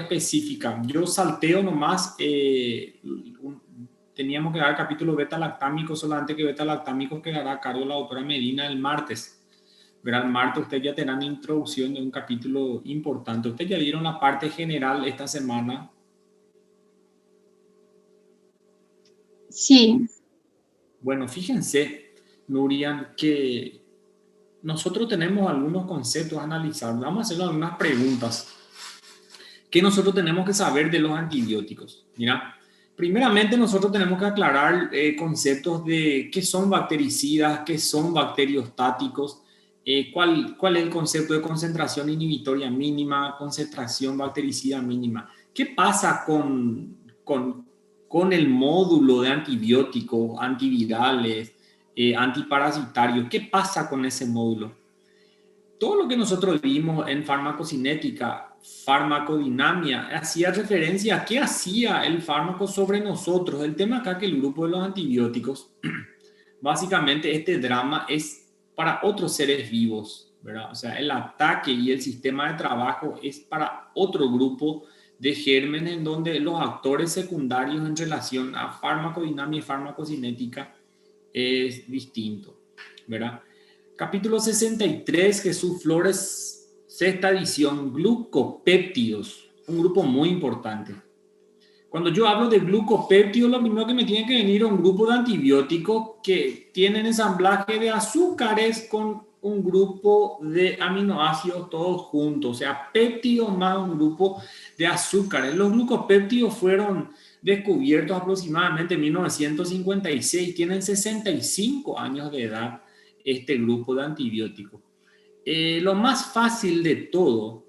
específica. Yo salteo nomás, teníamos que dar capítulo beta-lactámico, solamente que beta-lactámico quedará a cargo de la doctora Medina el martes. Verá, el martes usted ya tendrá una introducción de un capítulo importante. Ustedes ya vieron la parte general esta semana. Sí. Bueno, fíjense, Nurian, que nosotros tenemos algunos conceptos a analizar. Vamos a hacer algunas preguntas que nosotros tenemos que saber de los antibióticos. Mira, primeramente nosotros tenemos que aclarar conceptos de qué son bactericidas, qué son bacteriostáticos, cuál es el concepto de concentración inhibitoria mínima, concentración bactericida mínima. ¿Qué pasa con el módulo de antibióticos, antivirales, antiparasitarios? ¿Qué pasa con ese módulo? Todo lo que nosotros vimos en farmacocinética, farmacodinamia, hacía referencia a qué hacía el fármaco sobre nosotros. El tema acá que el grupo de los antibióticos, básicamente este drama es para otros seres vivos, ¿verdad? O sea, el ataque y el sistema de trabajo es para otro grupo de gérmenes en donde los actores secundarios en relación a farmacodinamia y farmacocinética es distinto, ¿verdad? Capítulo 63, Jesús Flores, sexta edición, glucopéptidos, un grupo muy importante. Cuando yo hablo de glucopéptidos, lo primero que me tiene que venir es un grupo de antibióticos que tienen ensamblaje de azúcares con un grupo de aminoácidos todos juntos, o sea, péptidos más un grupo de azúcares. Los glucopéptidos fueron descubiertos aproximadamente en 1956, tienen 65 años de edad este grupo de antibióticos. Lo más fácil de todo,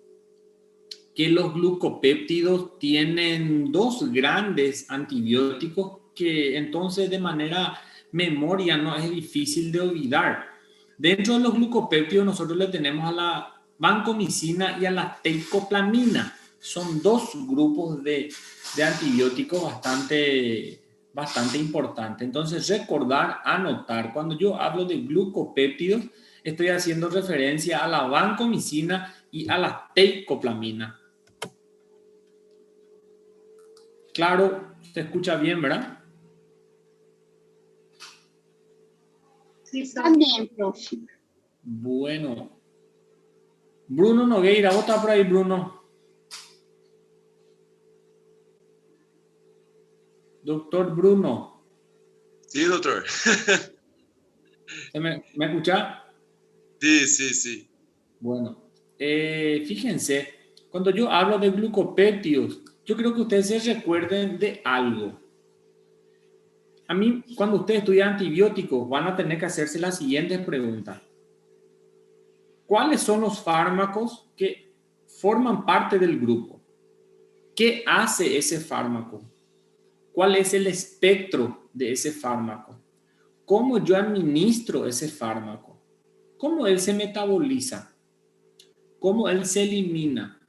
que los glucopéptidos tienen dos grandes antibióticos que entonces de manera memoria no es difícil de olvidar. Dentro de los glucopéptidos nosotros le tenemos a la vancomicina y a la teicoplamina. Son dos grupos de antibióticos bastante importantes. Entonces recordar, anotar. Cuando yo hablo de glucopéptidos, estoy haciendo referencia a la vancomicina y a la teicoplamina. Claro, se escucha bien, ¿verdad? Sí, también, profe. Bueno. Bruno Nogueira, ¿vos estás por ahí, Bruno? Doctor Bruno. Sí, doctor. ¿Me escucha? Sí. Bueno, fíjense, cuando yo hablo de glucopéptidos, yo creo que ustedes se recuerden de algo. A mí, cuando ustedes estudian antibióticos, van a tener que hacerse las siguientes preguntas. ¿Cuáles son los fármacos que forman parte del grupo? ¿Qué hace ese fármaco? ¿Cuál es el espectro de ese fármaco? ¿Cómo yo administro ese fármaco? ¿Cómo él se metaboliza? ¿Cómo él se elimina?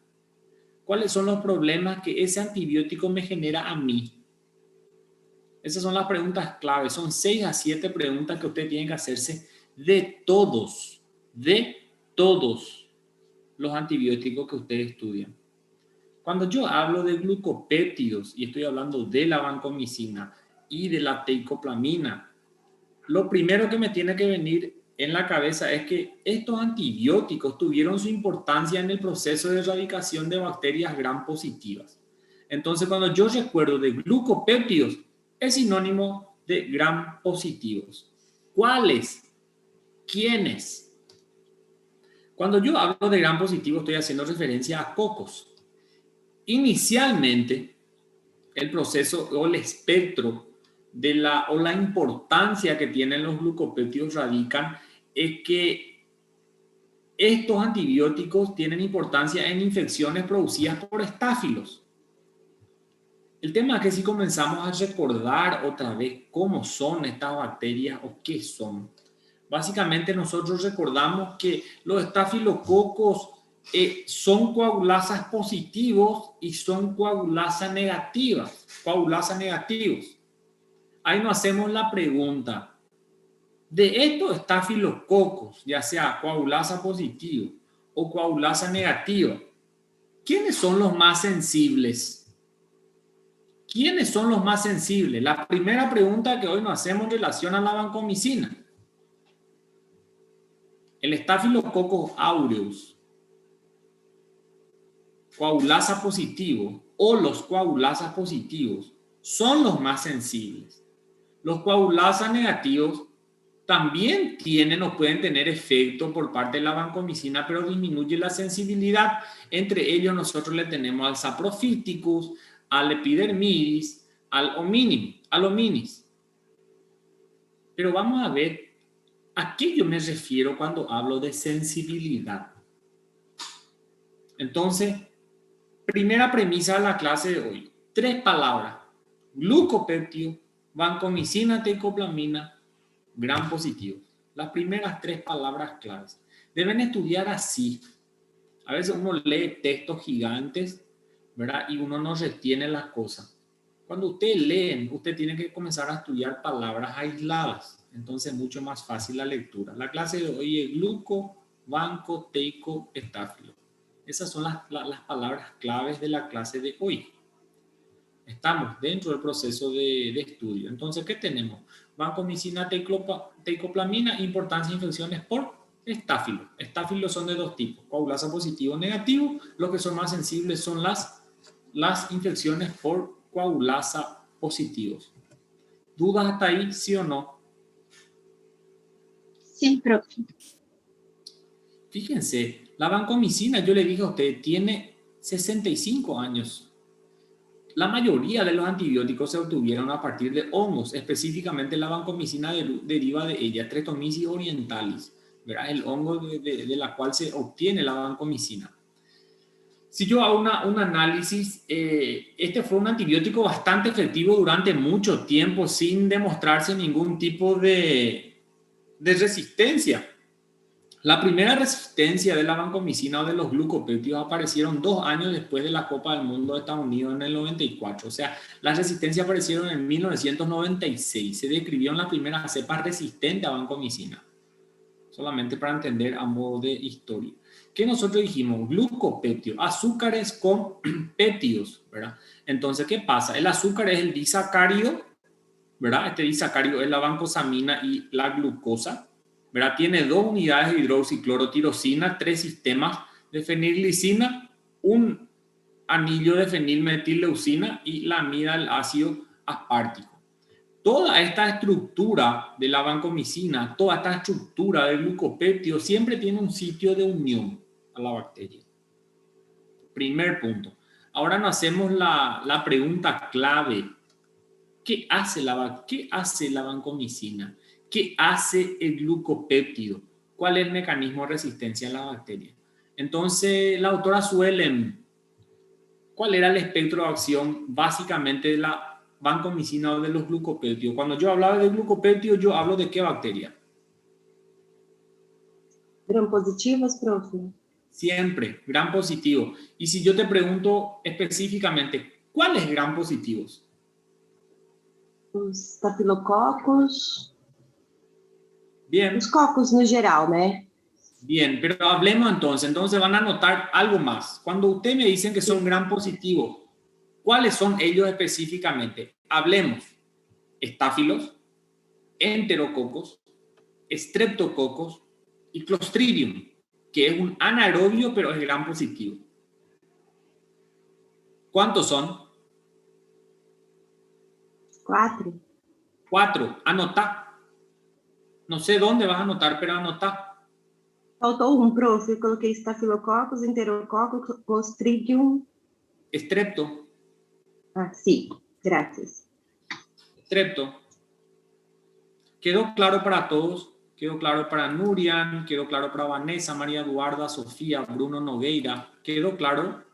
¿Cuáles son los problemas que ese antibiótico me genera a mí? Esas son las preguntas claves. Son 6 a 7 preguntas que usted tiene que hacerse de todos los antibióticos que ustedes estudian. Cuando yo hablo de glucopéptidos y estoy hablando de la vancomicina y de la teicoplamina, lo primero que me tiene que venir en la cabeza es que estos antibióticos tuvieron su importancia en el proceso de erradicación de bacterias gram positivas. Entonces, cuando yo recuerdo de glucopéptidos, es sinónimo de gram positivos. ¿Cuáles? ¿Quiénes? Cuando yo hablo de gram positivo, estoy haciendo referencia a cocos. Inicialmente, el proceso o el espectro o la importancia que tienen los glucopéptidos radican es que estos antibióticos tienen importancia en infecciones producidas por estáfilos. El tema es que si comenzamos a recordar otra vez cómo son estas bacterias o qué son, básicamente nosotros recordamos que los estafilococos son coagulasas positivos y son coagulasas negativos. Ahí nos hacemos la pregunta, de estos estafilococos, ya sea coagulasa positivo o coagulasa negativa, ¿Quiénes son los más sensibles? ¿Quiénes son los más sensibles? La primera pregunta que hoy nos hacemos en relación a la vancomicina. El Staphylococcus aureus, coagulasa positivo o los coagulasas positivos son los más sensibles. Los coagulasas negativos también tienen o pueden tener efecto por parte de la vancomicina, pero disminuye la sensibilidad. Entre ellos nosotros le tenemos al Saprophyticus, al Epidermidis, al hominis. Pero vamos a ver a qué yo me refiero cuando hablo de sensibilidad. Entonces, primera premisa de la clase de hoy. 3 palabras. Glucopéptido, vancomicina, teicoplamina, gram positivo. Las primeras 3 palabras claves. Deben estudiar así. A veces uno lee textos gigantes, ¿verdad? Y uno no retiene las cosas. Cuando usted lee, usted tiene que comenzar a estudiar palabras aisladas. Entonces es mucho más fácil la lectura. La clase de hoy es gluco, vanco, teico, estáfilo. Esas son las palabras claves de la clase de hoy. Estamos dentro del proceso de estudio. Entonces, ¿qué tenemos? Vancomicina, teicoplamina, importancia de infecciones por estáfilo. Estáfilos son de 2 tipos, coagulasa positivo o negativo. Los que son más sensibles son las infecciones por coagulasa positivos. ¿Dudas hasta ahí, sí o no? Sí, profe. Fíjense, la vancomicina, yo le dije a usted, tiene 65 años. La mayoría de los antibióticos se obtuvieron a partir de hongos, específicamente la vancomicina deriva de ella, Streptomyces orientalis, ¿verdad? El hongo de la cual se obtiene la vancomicina. Si yo hago un análisis, este fue un antibiótico bastante efectivo durante mucho tiempo sin demostrarse ningún tipo de resistencia. La primera resistencia de la vancomicina o de los glucopéptidos aparecieron 2 años después de la Copa del Mundo de Estados Unidos en el 94. O sea, las resistencias aparecieron en 1996. Se describieron las primeras cepas resistentes a vancomicina. Solamente para entender a modo de historia. ¿Qué nosotros dijimos? Glucopéptidos, azúcares con péptidos, ¿verdad? Entonces, ¿qué pasa? El azúcar es el disacárido, ¿verdad? Este disacárido es la vancosamina y la glucosa, ¿verdad? Tiene 2 unidades de hidroxiclorotirosina, 3 sistemas de fenilglicina, un anillo de fenilmetileucina y la amida del ácido aspartico. Toda esta estructura de la vancomicina, toda esta estructura del glucopéptido siempre tiene un sitio de unión a la bacteria. Primer punto. Ahora nos hacemos la pregunta clave. ¿Qué hace la vancomicina? ¿Qué hace el glucopéptido? ¿Cuál es el mecanismo de resistencia a la bacteria? Entonces, la autora Suelen, ¿cuál era el espectro de acción básicamente de la vancomicina o de los glucopéptidos? Cuando yo hablaba de glucopéptidos, yo hablo de qué bacteria. Gram positivos, profe. Siempre, gram positivo. Y si yo te pregunto específicamente, ¿cuáles gram positivos? Os estafilococos. Bien. Os cocos no geral, né? Bien, pero hablemos entonces. Entonces van a notar algo más. Cuando ustedes me dicen que son gram positivos, ¿cuáles son ellos específicamente? Hablemos. Estáfilos, enterococos, streptococos y clostridium, que es un anaerobio, pero es gram positivo. ¿Cuántos son? 4. 4. Anotá. No sé dónde vas a anotar, pero anotá. Faltou um, profe. Eu coloquei estafilococos, enterococos, clostridium. Strepto. Ah, sí. Gracias. Strepto. ¿Quedó claro para todos? Quedó claro para Nurian, quedó claro para Vanessa, María Eduarda, Sofía, Bruno Nogueira. ¿Quedó claro?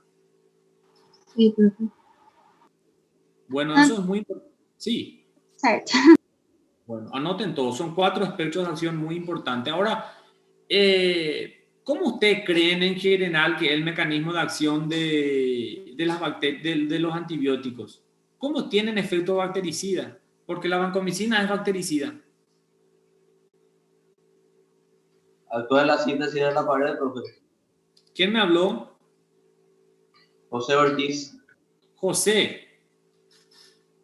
Sí, profe. Bueno, eso es muy importante. Sí. Certo. Bueno, anoten todos. Son 4 espectros de acción muy importantes. Ahora, ¿cómo ustedes creen en general que es el mecanismo de acción de las de los antibióticos? ¿Cómo tienen efecto bactericida? Porque la vancomicina es bactericida. Actúa en la síntesis de la pared, profe. ¿Quién me habló? José Ortiz. José,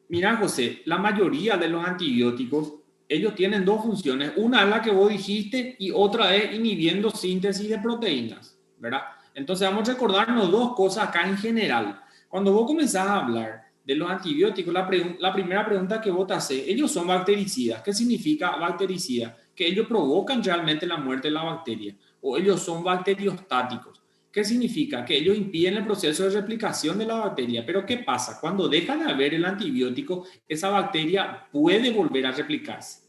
mira José, la mayoría de los antibióticos, ellos tienen dos funciones. Una es la que vos dijiste y otra es inhibiendo síntesis de proteínas, ¿verdad? Entonces vamos a recordarnos dos cosas acá en general. Cuando vos comenzás a hablar de los antibióticos, la primera pregunta que vos te haces, ellos son bactericidas. ¿Qué significa bactericida? Que ellos provocan realmente la muerte de la bacteria. O ellos son bacteriostáticos. ¿Qué significa? Que ellos impiden el proceso de replicación de la bacteria. Pero ¿qué pasa? Cuando deja de haber el antibiótico, esa bacteria puede volver a replicarse.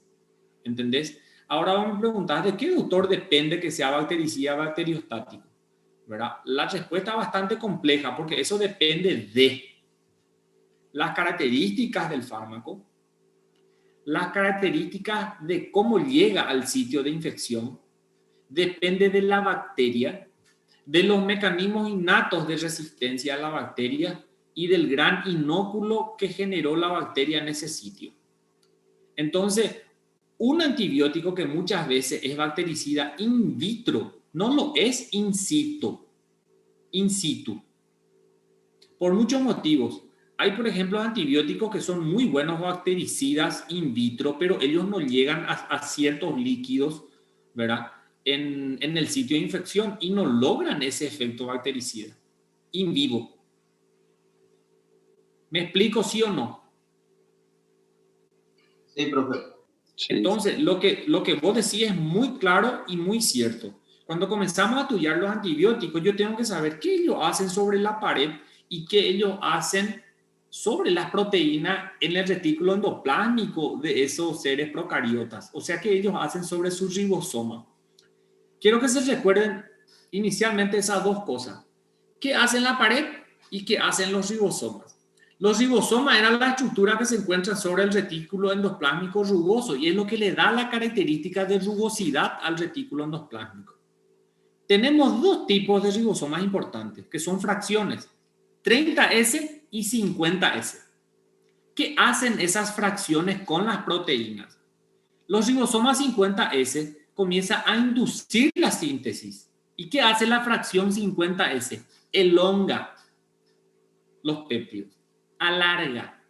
¿Entendés? Ahora vamos a preguntar, ¿de qué doctor depende que sea bactericida o bacteriostático? ¿Verdad? La respuesta es bastante compleja porque eso depende de las características del fármaco, las características de cómo llega al sitio de infección, depende de la bacteria, de los mecanismos innatos de resistencia a la bacteria y del gran inóculo que generó la bacteria en ese sitio. Entonces, un antibiótico que muchas veces es bactericida in vitro, no lo es in situ. In situ. Por muchos motivos. Hay, por ejemplo, antibióticos que son muy buenos bactericidas in vitro, pero ellos no llegan a ciertos líquidos, ¿verdad? En el sitio de infección y no logran ese efecto bactericida in vivo. ¿Me explico sí o no? Sí, profe. Entonces, lo que vos decís es muy claro y muy cierto. Cuando comenzamos a estudiar los antibióticos, yo tengo que saber qué ellos hacen sobre la pared y qué ellos hacen sobre las proteínas en el retículo endoplásmico de esos seres procariotas. O sea, qué ellos hacen sobre su ribosoma. Quiero que se recuerden inicialmente esas dos cosas. ¿Qué hacen la pared y qué hacen los ribosomas? Los ribosomas eran la estructura que se encuentra sobre el retículo endoplásmico rugoso y es lo que le da la característica de rugosidad al retículo endoplásmico. Tenemos dos tipos de ribosomas importantes, que son fracciones, 30S y 50S. ¿Qué hacen esas fracciones con las proteínas? Los ribosomas 50S comienzan a inducir la síntesis. ¿Y qué hace la fracción 50S? Elonga los péptidos, alarga.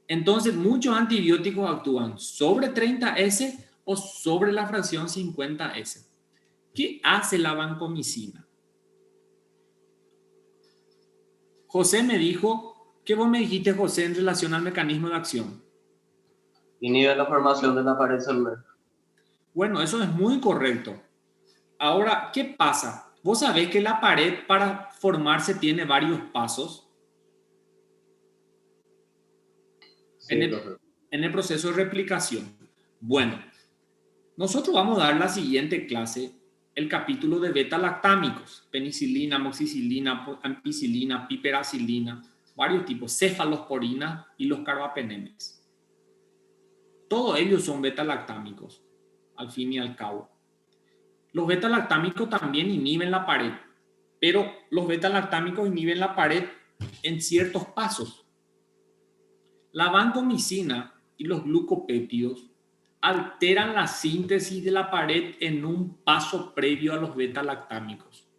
Entonces, muchos antibióticos actúan sobre 30S o sobre la fracción 50S. ¿Qué hace la vancomicina? José me dijo, ¿qué vos me dijiste, José, en relación al mecanismo de acción? Inhibe la formación de la pared celular. Bueno, eso es muy correcto. Ahora, ¿qué pasa? Vos sabés que la pared para formarse tiene varios pasos. Sí, en el proceso de replicación. Bueno, nosotros vamos a dar la siguiente clase, el capítulo de beta-lactámicos, penicilina, amoxicilina, ampicilina, piperacilina, varios tipos, cefalosporina y los carbapenemes. Todos ellos son beta-lactámicos, al fin y al cabo. Los beta-lactámicos también inhiben la pared, pero los beta-lactámicos inhiben la pared en ciertos pasos. La vancomicina y los glucopéptidos alteran la síntesis de la pared en un paso previo a los beta-lactámicos.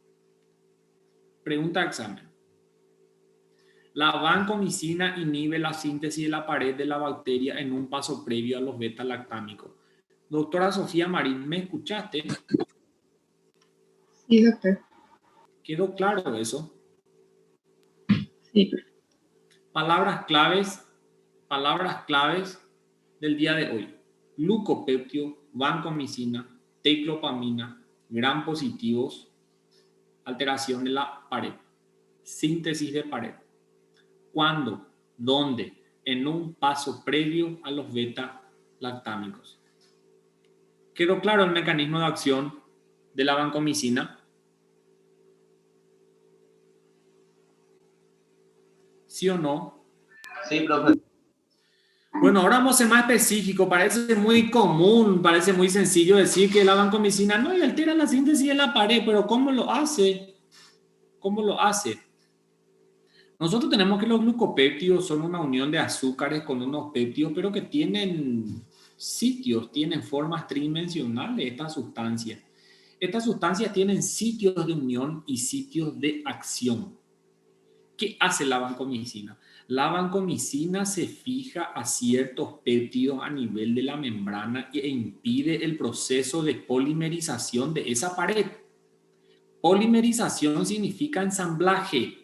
Pregunta de examen. La vancomicina inhibe la síntesis de la pared de la bacteria en un paso previo a los beta-lactámicos. Doctora Sofía Marín, ¿me escuchaste? Sí, doctor. ¿Quedó claro eso? Sí, profe. Palabras claves del día de hoy. Glucopéptido, vancomicina, teclopamina, gram positivos, alteración de la pared, síntesis de pared. ¿Cuándo? ¿Dónde? En un paso previo a los beta-lactámicos. ¿Quedó claro el mecanismo de acción de la vancomicina? ¿Sí o no? Sí, profe. Bueno, ahora vamos a ser más específico. Parece muy común, parece muy sencillo decir que la vancomicina no altera la síntesis de la pared, pero ¿cómo lo hace? ¿Cómo lo hace? Nosotros tenemos que los glucopéptidos son una unión de azúcares con unos péptidos, pero que tienen sitios, tienen formas tridimensionales estas sustancias. Estas sustancias tienen sitios de unión y sitios de acción. ¿Qué hace la vancomicina? La vancomicina se fija a ciertos péptidos a nivel de la membrana e impide el proceso de polimerización de esa pared. Polimerización significa ensamblaje.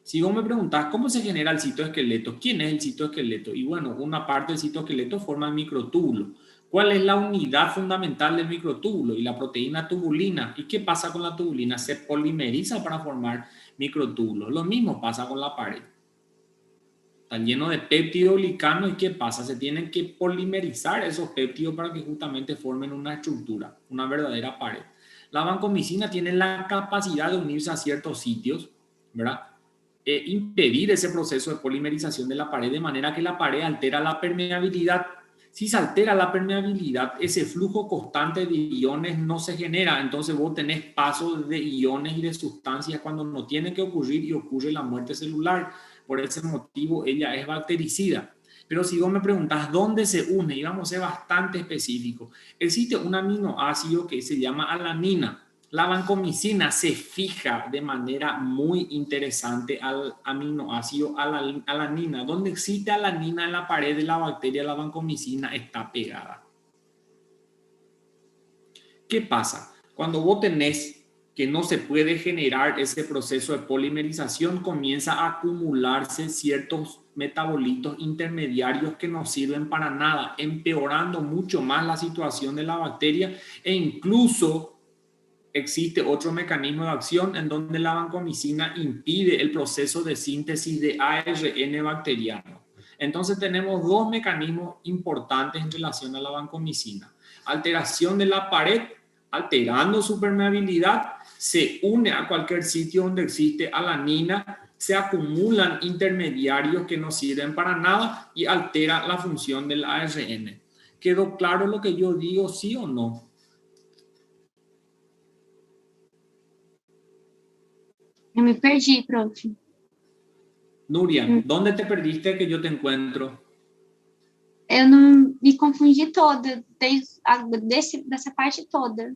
Si vos me preguntás cómo se genera el citoesqueleto, ¿quién es el citoesqueleto? Y bueno, una parte del citoesqueleto forma el microtúbulo. ¿Cuál es la unidad fundamental del microtúbulo? Y la proteína tubulina. ¿Y qué pasa con la tubulina? Se polimeriza para formar microtúbulos. Lo mismo pasa con la pared. Está lleno de péptidos glicanos. ¿Y qué pasa? Se tienen que polimerizar esos péptidos para que justamente formen una estructura, una verdadera pared. La vancomicina tiene la capacidad de unirse a ciertos sitios, ¿verdad? Impedir ese proceso de polimerización de la pared de manera que la pared altera la permeabilidad. Si se altera la permeabilidad, ese flujo constante de iones no se genera, entonces vos tenés pasos de iones y de sustancias cuando no tiene que ocurrir y ocurre la muerte celular. Por ese motivo ella es bactericida. Pero si vos me preguntás dónde se une, y vamos a ser bastante específicos, existe un aminoácido que se llama alanina. La vancomicina se fija de manera muy interesante al aminoácido alanina. Donde existe alanina en la pared de la bacteria, la vancomicina está pegada. ¿Qué pasa? Cuando vos tenés que no se puede generar ese proceso de polimerización, comienza a acumularse ciertos metabolitos intermediarios que no sirven para nada, empeorando mucho más la situación de la bacteria e incluso existe otro mecanismo de acción en donde la vancomicina impide el proceso de síntesis de ARN bacteriano. Entonces tenemos dos mecanismos importantes en relación a la vancomicina. Alteración de la pared, alterando su permeabilidad, se une a cualquier sitio donde existe alanina, se acumulan intermediarios que no sirven para nada y altera la función del ARN. ¿Quedó claro lo que yo digo, sí o no? Eu me perdi, prof. Nuria, ¿dónde te perdiste que yo te encuentro? Eu não me confundi toda, dessa parte toda.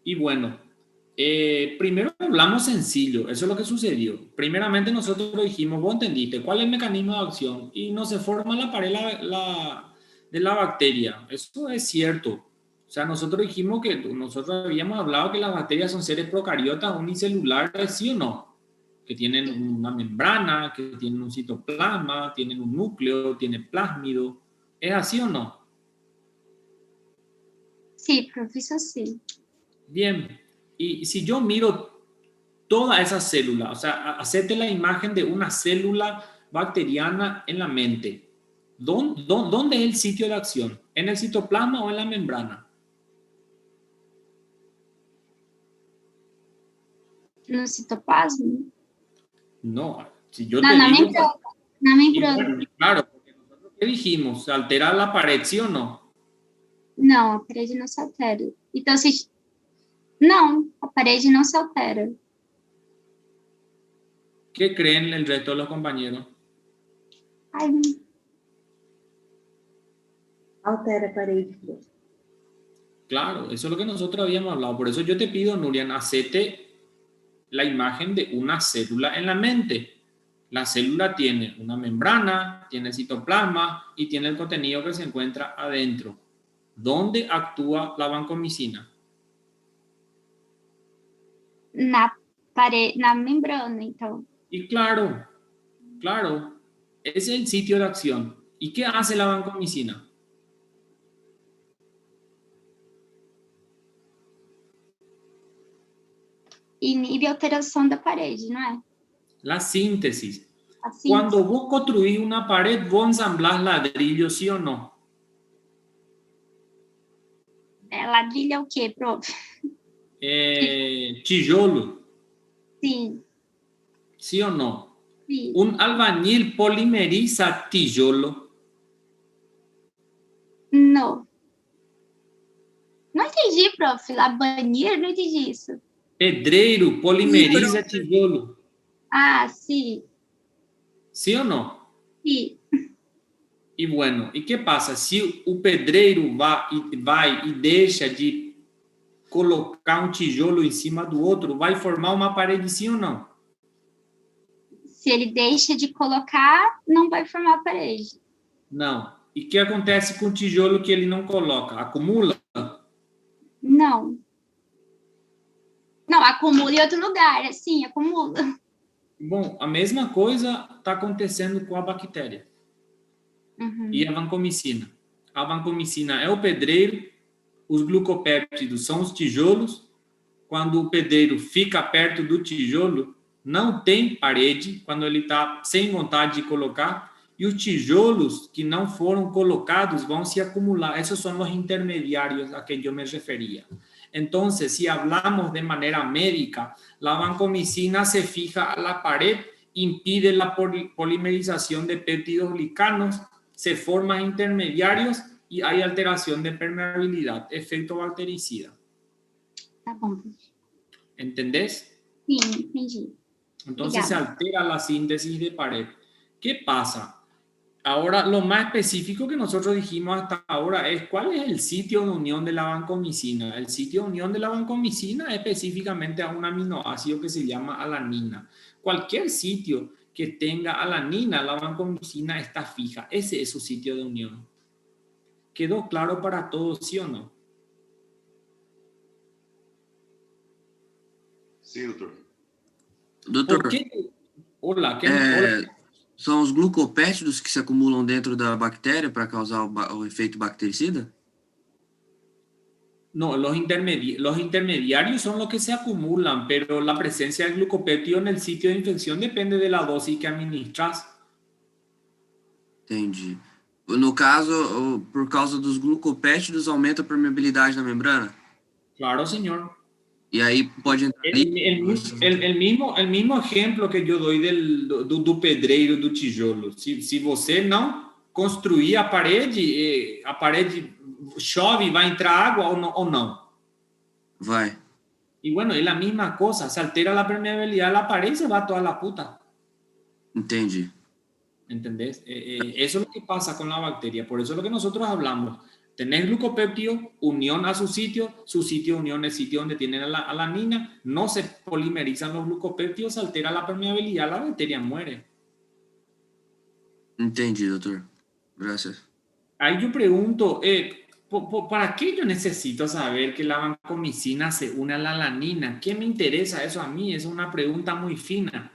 Y bueno, primero hablamos sencillo, eso es lo que sucedió. Primeramente nosotros dijimos, vos entendiste, ¿cuál es el mecanismo de acción? Y no se forma la pared de la bacteria. Eso es cierto. O sea, nosotros dijimos que nosotros habíamos hablado que las bacterias son seres procariotas unicelulares, ¿sí o no? Que tienen una membrana, que tienen un citoplasma, tienen un núcleo, tienen plásmido. ¿Es así o no? Sí, profesor, sí. Bien. Y si yo miro toda esa célula, o sea, hacerte la imagen de una célula bacteriana en la mente. ¿Dónde es el sitio de acción? ¿En el citoplasma o en la membrana? No citoplasma? No, si yo No, te na digo... membrana. Bueno, claro, porque nosotros ¿qué dijimos? ¿Alterar la pared, sí o no? Não, a parede não se altera. Então, não, a parede não se altera. ¿Qué creen el resto de los compañeros? Ai, Altera a parede. Claro, eso es lo que nosotros habíamos hablado. Por eso yo te pido, Nurian, hacete la imagen de una célula en la mente. La célula tiene una membrana, tiene citoplasma y tiene el contenido que se encuentra adentro. ¿Dónde actúa la vancomicina? na membrana, então. Y claro, ese es el sitio de acción. ¿Y qué hace la vancomicina? Inibe a alteração da parede, não é? La síntesis. Assim, Cuando vos construís una pared, vos ensamblás ladrillos, ¿sí o no? ladrilho é o quê, prof? Tijolo, Sim, ¿sí o no? sim. Un albañil polimeriza tijolo. Não. Não entendi, prof. Albañil, não entendi isso. Pedreiro polimeriza tijolo. Ah, sim, ¿Sí o no? sim. E bueno, e que passa? Se o pedreiro vai e deixa de colocar um tijolo em cima do outro, vai formar uma parede, sim ou não? Se ele deixa de colocar, não vai formar a parede. Não. E o que acontece com o tijolo que ele não coloca? Acumula? Não. Não, acumula em outro lugar. Sim, acumula. Bom, a mesma coisa está acontecendo com a bactéria Uhum. e a vancomicina. A vancomicina é o pedreiro, os glucopéptidos são os tijolos. Quando o pedreiro fica perto do tijolo, não tem parede, quando ele está sem vontade de colocar, e os tijolos que não foram colocados vão se acumular. Esos son los intermediarios a que yo me refería. Entonces, si hablamos de manera médica, la vancomicina se fija a la pared, impide la polimerización de péptidos glicanos, se forman intermediarios y hay alteración de permeabilidad, efecto bactericida. Tá bom, prof. ¿Entendés? Sim, entendi. Entonces se Obrigada. altera la síntesis de pared. ¿Qué pasa? Ahora, lo más específico que nosotros dijimos hasta ahora es cuál es el sitio de unión de la vancomicina. El sitio de unión de la vancomicina es específicamente a un aminoácido que se llama alanina. Cualquier sitio que tenga alanina, la vancomicina está fija. Ese es su sitio de unión. ¿Quedó claro para todos, sí o no? Sim, doutor. Doutor, ¿Por qué? Hola, ¿qué? É, Hola. são os glucopéptidos que se acumulam dentro da bactéria para causar o efeito bactericida? No, los intermediarios son los que se acumulan, pero la presencia del glucopéptido en el sitio de infección depende de la dosis que administras. Entendi. No caso, por causa dos glucopéptidos, aumenta a permeabilidade da membrana? Claro, señor. E aí pode entrar ali? El mismo ejemplo que yo doy do pedreiro do tijolo. Se você não construir a parede chove, vai entrar água ou não? Vai. Y bueno, es la misma cosa. Se altera la permeabilidad de la pared y se va toda la puta. Entendi. ¿Entendés? Eso es lo que pasa con la bacteria. Por eso es lo que nosotros hablamos. Tenés glucopéptido, unión a su sitio de unión es el sitio donde tienen alanina, no se polimerizan los glucopéptidos, se altera la permeabilidad, la bacteria muere. Entendi, doutor. Gracias. Ahí yo pregunto, ¿para qué yo necesito saber que la vancomicina se une a la alanina? ¿Qué me interesa eso a mí? Es una pregunta muy fina.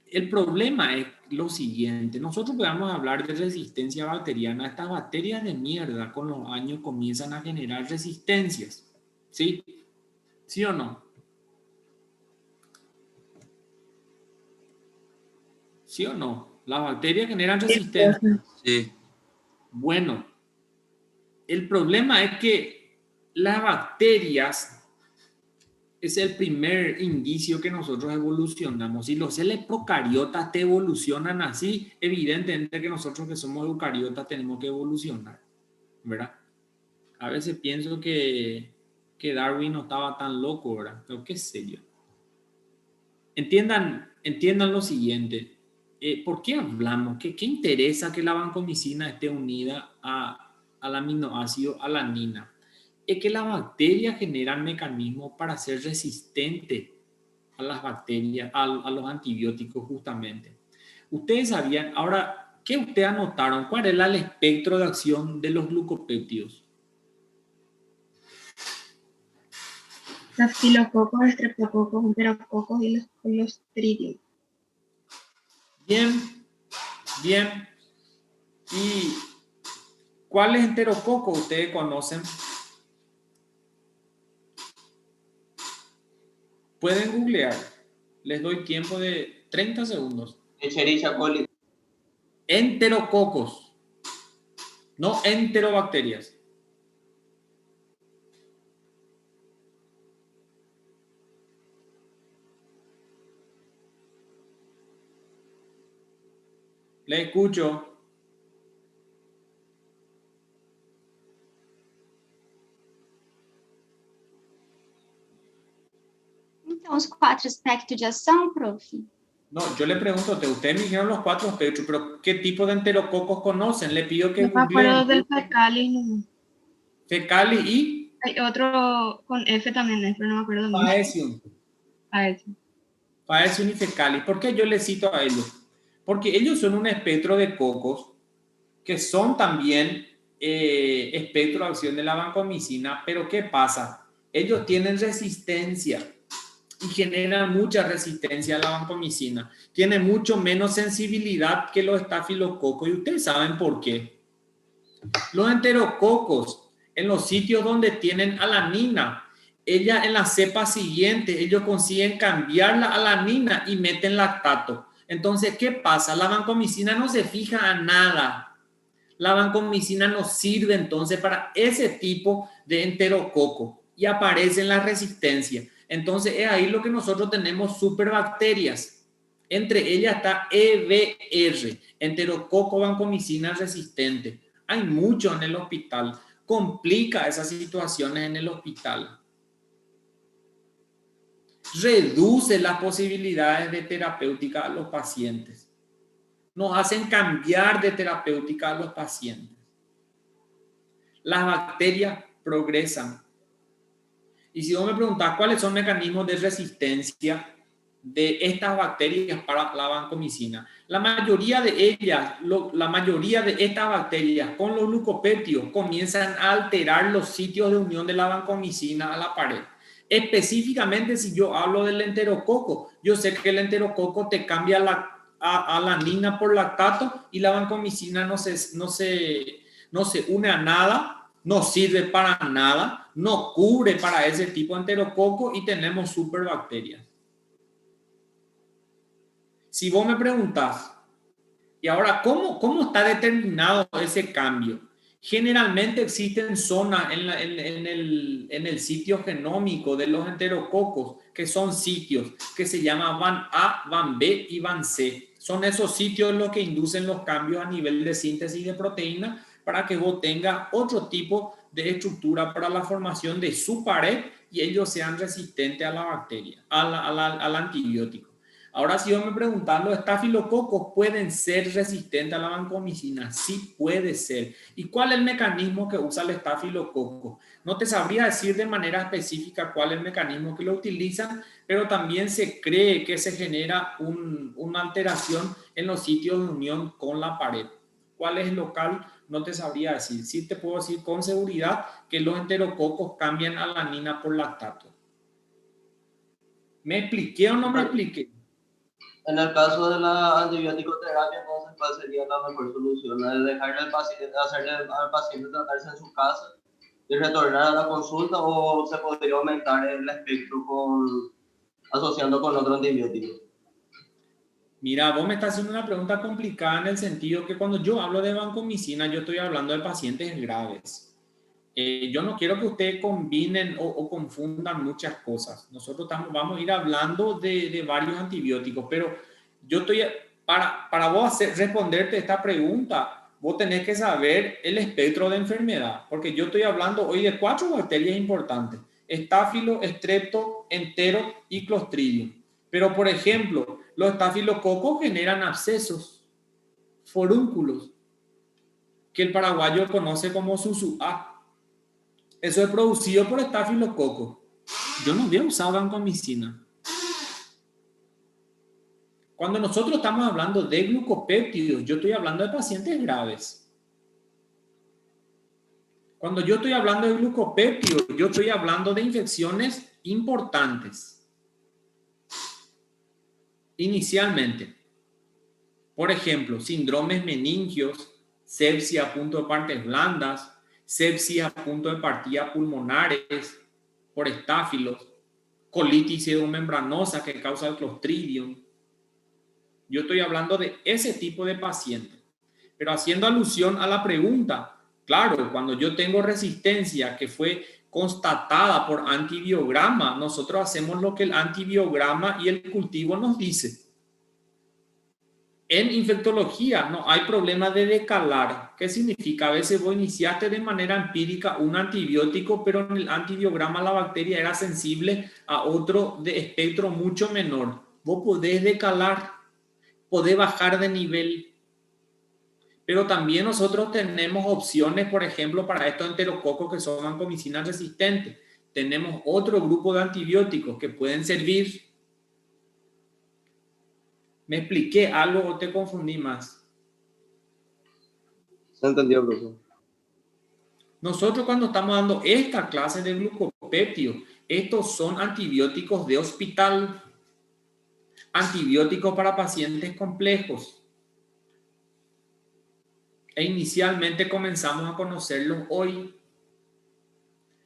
El problema es lo siguiente, nosotros podemos hablar de resistencia bacteriana, estas bacterias de mierda con los años comienzan a generar resistencias, ¿sí? ¿Sí o no? ¿Sí o no? Las bacterias generan resistencia. Sí. Bueno, el problema es que las bacterias es el primer indicio que nosotros evolucionamos. Si los seres procariotas te evolucionan así, evidentemente que nosotros que somos eucariotas tenemos que evolucionar, ¿verdad? A veces pienso que Darwin no estaba tan loco, ¿verdad? Pero qué sé yo. Entiendan lo siguiente. ¿Por qué hablamos? ¿Qué interesa que la vancomicina esté unida al aminoácido alanina? Es que las bacterias generan mecanismos para ser resistentes a las bacterias, a los antibióticos justamente. Ustedes sabían, ahora, ¿qué ustedes anotaron? ¿Cuál era el espectro de acción de los glucopéptidos? Estafilococos, estreptococos, enterococos y los clostridium. Bien. ¿Y cuáles enterococos ustedes conocen? Pueden googlear. Les doy tiempo de 30 segundos. Escherichia coli. Enterococos. No enterobacterias. Le escucho. Então, os 4 aspectos de ação, prof? No, yo le pregunto a usted, ustedes me dijeron los 4 aspectos, pero ¿qué tipo de enterococos conocen? Le pido que No me acuerdo googleen del fecali. No. fecali y Hay otro con F también, pero no me acuerdo mucho. Faecium. A ese. Faecia unificalis. ¿Por qué yo les cito a ellos? Porque ellos son un espectro de cocos que son también espectro de acción de la vancomicina, pero ¿qué pasa? Ellos tienen resistencia y generan mucha resistencia a la vancomicina. Tienen mucho menos sensibilidad que los estafilococos y ustedes saben por qué. Los enterococos, en los sitios donde tienen alanina, ella en la cepa siguiente, ellos consiguen cambiar la alanina y meten lactato. Entonces, ¿qué pasa? La vancomicina no se fija a nada. La vancomicina no sirve entonces para ese tipo de enterococo y aparece en la resistencia. Entonces, es ahí lo que nosotros tenemos superbacterias. Entre ellas está EBR, enterococo vancomicina resistente. Hay mucho en el hospital. Complica esas situaciones en el hospital. Reduce las posibilidades de terapéutica a los pacientes. Nos hacen cambiar de terapéutica a los pacientes. Las bacterias progresan. Y si vos me preguntás cuáles son mecanismos de resistencia de estas bacterias para la vancomicina, la mayoría de ellas, la mayoría de estas bacterias con los glucopéptidos comienzan a alterar los sitios de unión de la vancomicina a la pared. Específicamente, si yo hablo del enterococo, yo sé que el enterococo te cambia la alanina por lactato y la vancomicina no se une a nada, no sirve para nada, no cubre para ese tipo de enterococo y tenemos superbacterias. Si vos me preguntás, y ahora, ¿cómo está determinado ese cambio? Generalmente existen zonas en el sitio genómico de los enterococos, que son sitios que se llaman van A, van B y van C. Son esos sitios los que inducen los cambios a nivel de síntesis de proteína para que vos tengas otro tipo de estructura para la formación de su pared y ellos sean resistentes a la bacteria, al antibiótico. Ahora, si yo me preguntan, ¿los estafilococos pueden ser resistentes a la vancomicina? Sí, puede ser. ¿Y cuál es el mecanismo que usa el estafilococo? No te sabría decir de manera específica cuál es el mecanismo que lo utilizan, pero también se cree que se genera una alteración en los sitios de unión con la pared. ¿Cuál es el local? No te sabría decir. Sí te puedo decir con seguridad que los enterococos cambian alanina por lactato. ¿Me expliqué o no me expliqué? En el caso de la antibiótico-terapia, entonces, ¿cuál sería la mejor solución? ¿Es dejarle al paciente, hacerle al paciente tratarse en su casa y retornar a la consulta, o se podría aumentar el espectro asociando con otro antibiótico? Mira, vos me estás haciendo una pregunta complicada en el sentido que cuando yo hablo de vancomicina, yo estoy hablando de pacientes graves. Yo no quiero que ustedes combinen o confundan muchas cosas. Nosotros vamos a ir hablando de varios antibióticos, pero yo estoy, para vos responderte esta pregunta, vos tenés que saber el espectro de enfermedad, porque yo estoy hablando hoy de 4 bacterias importantes: Staphylo, Strepto, Entero y Clostridium. Pero, por ejemplo, los estafilococos generan abscesos, forúnculos, que el paraguayo conoce como susuá. Eso es producido por estafilococo. Yo no había usado vancomicina. Cuando nosotros estamos hablando de glucopéptidos, yo estoy hablando de pacientes graves. Cuando yo estoy hablando de glucopéptidos, yo estoy hablando de infecciones importantes. Inicialmente, por ejemplo, síndromes meningios, sepsia a punto de partes blandas, sepsis a punto de partida pulmonares por estáfilos, colitis pseudomembranosa que causa el Clostridium. Yo estoy hablando de ese tipo de pacientes. Pero haciendo alusión a la pregunta, claro, cuando yo tengo resistencia que fue constatada por antibiograma, nosotros hacemos lo que el antibiograma y el cultivo nos dice. En infectología no hay problema de decalar. ¿Qué significa? A veces vos iniciaste de manera empírica un antibiótico, pero en el antibiograma la bacteria era sensible a otro de espectro mucho menor. Vos podés decalar, podés bajar de nivel. Pero también nosotros tenemos opciones, por ejemplo, para estos enterococos que son vancomicina resistentes. Tenemos otro grupo de antibióticos que pueden servir. ¿Me expliqué algo o te confundí más? Se entendió, profesor. Nosotros cuando estamos dando esta clase de glucopéptidos, estos son antibióticos de hospital, antibióticos para pacientes complejos. E inicialmente comenzamos a conocerlos hoy.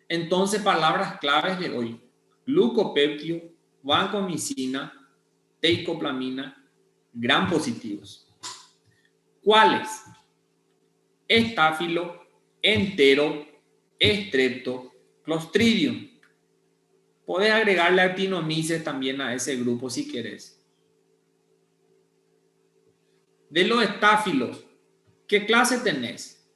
Entonces, palabras claves de hoy: glucopéptido, vancomicina, teicoplamina, gram positivos. ¿Cuáles? Estáfilo, entero, estrepto, clostridium. Podés agregarle actinomyces también a ese grupo si querés. De los estáfilos, ¿qué clase tenés?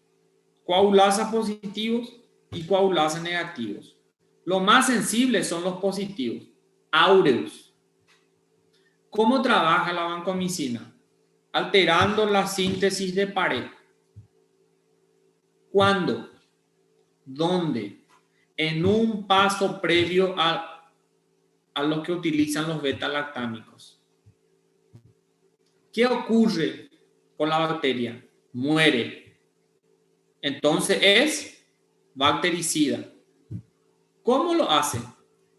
Coagulasa positivos y coagulasa negativos. Los más sensibles son los positivos. Aureus. ¿Cómo trabaja la vancomicina? Alterando la síntesis de pared. ¿Cuándo? ¿Dónde? En un paso previo a lo que utilizan los beta-lactámicos. ¿Qué ocurre con la bacteria? Muere. Entonces es bactericida. ¿Cómo lo hace?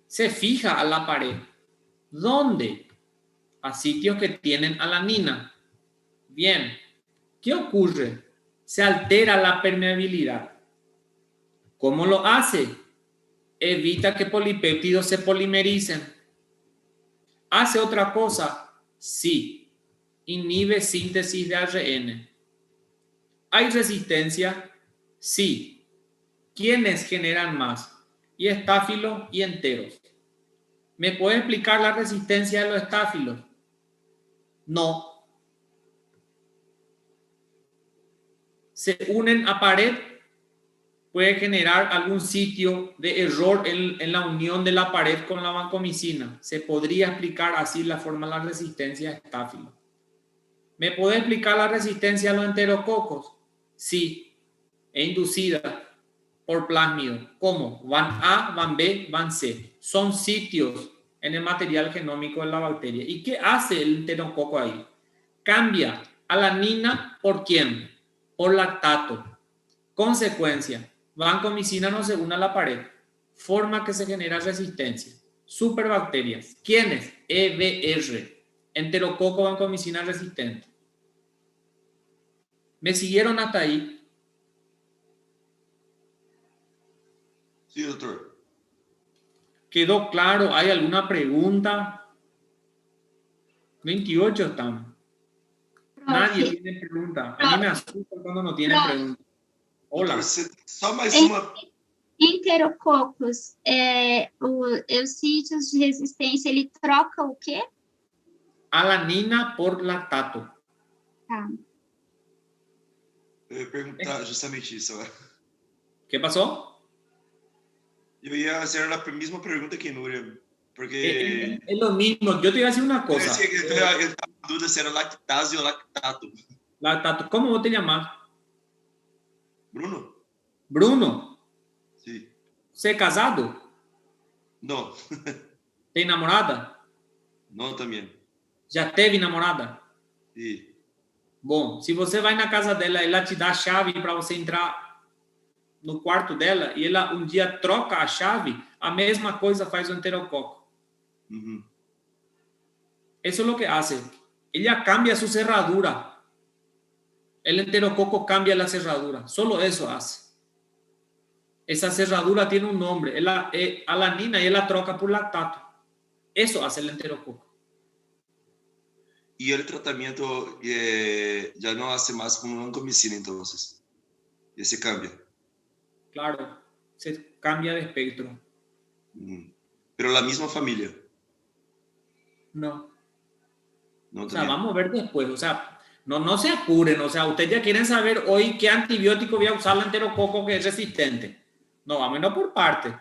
Se fija a la pared. ¿Dónde? A sitios que tienen alanina. Bien. ¿Qué ocurre? Se altera la permeabilidad. ¿Cómo lo hace? Evita que polipéptidos se polimericen. ¿Hace otra cosa? Sí. Inhibe síntesis de ARN. ¿Hay resistencia? Sí. ¿Quiénes generan más? Y estáfilos y enteros. ¿Me puede explicar la resistencia de los estáfilos? No. Se unen a pared, puede generar algún sitio de error en la unión de la pared con la vancomicina. Se podría explicar así la forma de la resistencia a estáfilos. ¿Me puede explicar la resistencia a los enterococos? Sí, es inducida por plásmido. ¿Cómo? Van A, van B, van C. Son sitios en el material genómico de la bacteria. ¿Y qué hace el enterococo ahí? Cambia alanina por ¿quién? Por lactato. Consecuencia, vancomicina no se une a la pared. Forma que se genera resistencia. Superbacterias. ¿Quiénes? EBR. Enterococo vancomicina resistente. ¿Me siguieron hasta ahí? Sí, doctor. ¿Quedó claro? ¿Hay alguna pregunta? 28 están. Nadie tiene pregunta. A mí me asusta cuando no tienen pregunta. Hola. Doutor, só mais uma. Enterococos, os sítios de resistência, ele troca o quê? Alanina por lactato. Tá. Eu ia perguntar justamente isso agora. ¿Qué pasó? Eu ia fazer a mesma pergunta que Núria, porque... Es lo mismo. Yo te iba a decir una cosa. Eu estava em dúvida se era lactase ou lactato. Lactato. ¿Cómo vos te llamás? Bruno? Bruno. Sí. ¿Você é casado? Não. ¿Tem namorada? Não também. ¿Já teve namorada? Sim. Bom, se você vai na casa dela, ela te dá a chave para você entrar no quarto dela e ela um dia troca a chave, a mesma coisa faz o enterococo. Uhum. Eso es lo que hace. Ella cambia su cerradura. El enterococo cambia la cerradura. Solo eso hace. Esa cerradura tiene un nombre. Alanina y él la troca por lactato. Eso hace el enterococo. E o tratamento já não hace mais com vancomicina, então. Esse cambia. Claro, se cambia de espectro. Pero la misma familia. No. No, o sea, vamos a ver después. O sea, no se apuren. O sea, ustedes ya quieren saber hoy qué antibiótico voy a usar el enterococo que es resistente. No, vámonos por parte.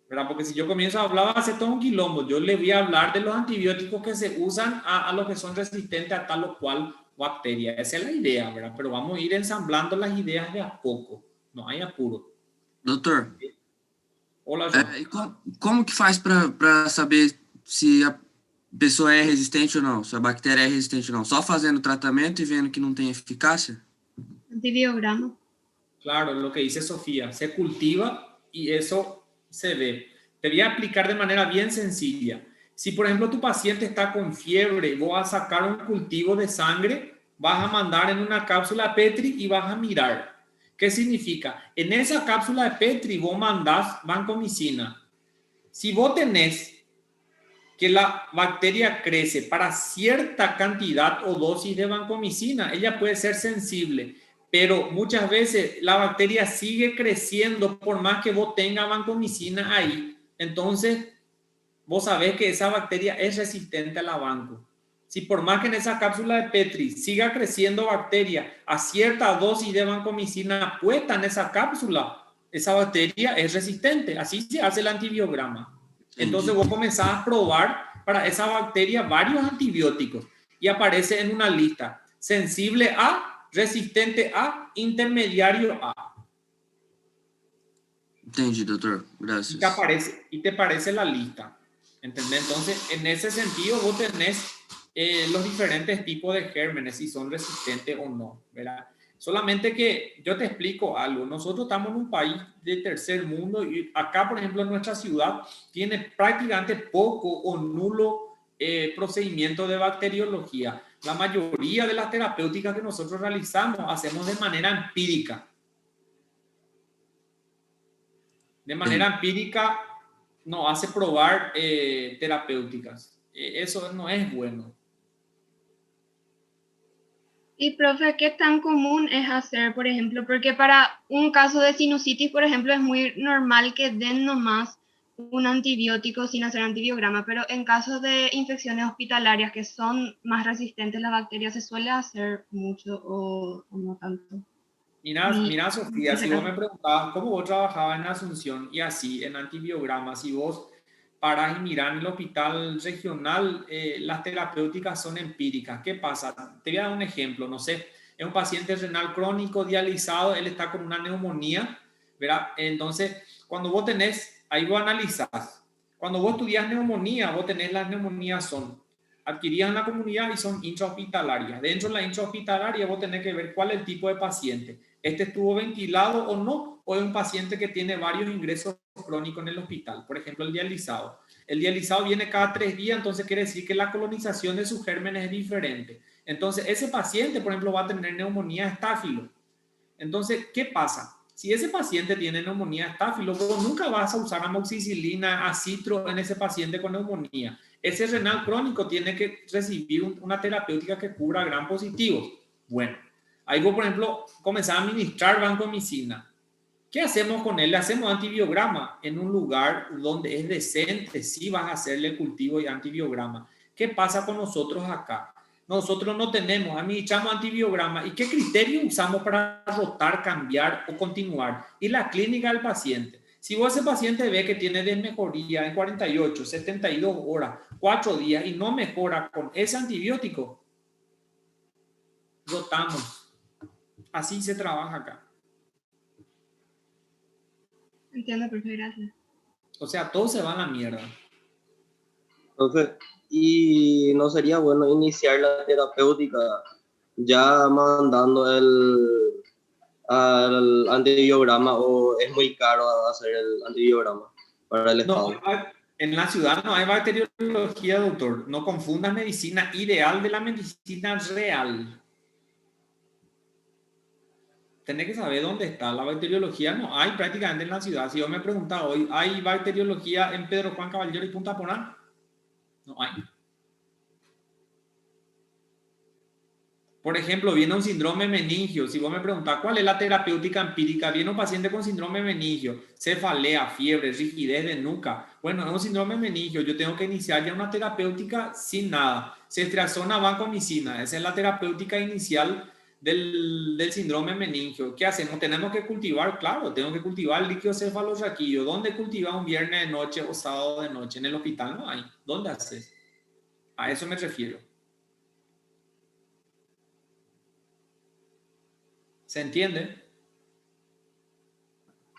¿Verdad? Porque si yo comienzo a hablar, va a ser todo un quilombo. Yo les voy a hablar de los antibióticos que se usan a los que son resistentes a tal o cual bacteria. Esa es la idea, ¿verdad? Pero vamos a ir ensamblando las ideas de a poco. No hay apuro. Doutor, Olá, João. como que faz para saber se A pessoa é resistente ou não? Se a bactéria é resistente ou não? Só fazendo o tratamento e vendo que não tem eficácia? Antibiograma. Claro, lo que dice Sofía, se cultiva y eso se ve. Te voy a explicar de manera bien sencilla. Si, por ejemplo, tu paciente está con fiebre, vos vas a sacar un cultivo de sangre, vas a mandar en una cápsula Petri y vas a mirar. ¿Qué significa? En esa cápsula de Petri vos mandás vancomicina. Si vos tenés que la bacteria crece para cierta cantidad o dosis de vancomicina, ella puede ser sensible, pero muchas veces la bacteria sigue creciendo por más que vos tengas vancomicina ahí. Entonces, vos sabés que esa bacteria es resistente a la vanco. Si por más que en esa cápsula de Petri siga creciendo bacteria a cierta dosis de vancomicina puesta en esa cápsula, esa bacteria es resistente. Así se hace el antibiograma. Entonces vos comenzás a probar para esa bacteria varios antibióticos y aparece en una lista: sensible a, resistente a, intermediario a. Entendi, doutor. Graças. Y te aparece la lista. ¿Entendés? Entonces, en ese sentido, vos tenés los diferentes tipos de gérmenes, si son resistentes o no, ¿verdad? Solamente que yo te explico algo. Nosotros estamos en un país de tercer mundo y acá, por ejemplo, en nuestra ciudad tiene prácticamente poco o nulo procedimiento de bacteriología. La mayoría de las terapéuticas que nosotros realizamos hacemos de manera empírica. De manera empírica nos hace probar terapéuticas. Eso no es bueno. Y, profe, ¿qué tan común es hacer, por ejemplo? Porque para un caso de sinusitis, por ejemplo, es muy normal que den nomás un antibiótico sin hacer antibiograma, pero en casos de infecciones hospitalarias que son más resistentes a las bacterias, ¿se suele hacer mucho o no tanto? Mira, Sofía, si vos me preguntabas cómo vos trabajabas en Asunción y así, en antibiogramas, si vos paras y mirás en el hospital regional, las terapéuticas son empíricas. ¿Qué pasa? Te voy a dar un ejemplo, no sé, es un paciente renal crónico dializado, él está con una neumonía, ¿verdad? Entonces, cuando vos tenés, ahí vos analizás. Cuando vos estudias neumonía, vos tenés las neumonías son adquiridas en la comunidad y son intrahospitalarias. Dentro de la intrahospitalaria vos tenés que ver cuál es el tipo de paciente. ¿Este estuvo ventilado o no? ¿O es un paciente que tiene varios ingresos crónicos en el hospital? Por ejemplo, el dializado. El dializado viene cada 3 días, entonces quiere decir que la colonización de sus gérmenes es diferente. Entonces, ese paciente, por ejemplo, va a tener neumonía estáfilo. Entonces, ¿qué pasa? Si ese paciente tiene neumonía estáfilo, vos nunca vas a usar amoxicilina, acitro en ese paciente con neumonía. Ese renal crónico tiene que recibir una terapéutica que cubra gram positivos. Bueno, ahí vos, por ejemplo, comenzás a administrar vancomicina. ¿Qué hacemos con él? Le hacemos antibiograma en un lugar donde es decente, sí vas a hacerle cultivo y antibiograma. ¿Qué pasa con nosotros acá? Nosotros no tenemos, administramos antibiograma. ¿Y qué criterio usamos para rotar, cambiar o continuar? Y la clínica del paciente. Si vos ese paciente ve que tiene desmejoría en 48, 72 horas, 4 días y no mejora con ese antibiótico, rotamos. Así se trabaja acá. Entiendo, profe, gracias. O sea, todo se va a la mierda. Entonces, ¿y no sería bueno iniciar la terapéutica ya mandando al antibiograma, o es muy caro hacer el antibiograma para el Estado? No, en la ciudad no hay bacteriología, doctor. No confundas medicina ideal de la medicina real. Tenés que saber dónde está. La bacteriología no hay prácticamente en la ciudad. Si yo me preguntaba hoy, ¿hay bacteriología en Pedro Juan Caballero y Punta Porán? No hay. Por ejemplo, viene un síndrome meningio. Si vos me preguntás cuál es la terapéutica empírica, viene un paciente con síndrome meningio, cefalea, fiebre, rigidez de nuca. Bueno, es un síndrome meningio. Yo tengo que iniciar ya una terapéutica sin nada. Ceftriaxona, vancomicina. Esa es la terapéutica inicial del síndrome meningio. ¿Qué hacemos? Tenemos que cultivar, claro, tengo que cultivar el líquido cefalorraquídeo. ¿Dónde cultivar un viernes de noche o sábado de noche? En el hospital no hay. ¿Dónde haces? A eso me refiero. ¿Se entiende?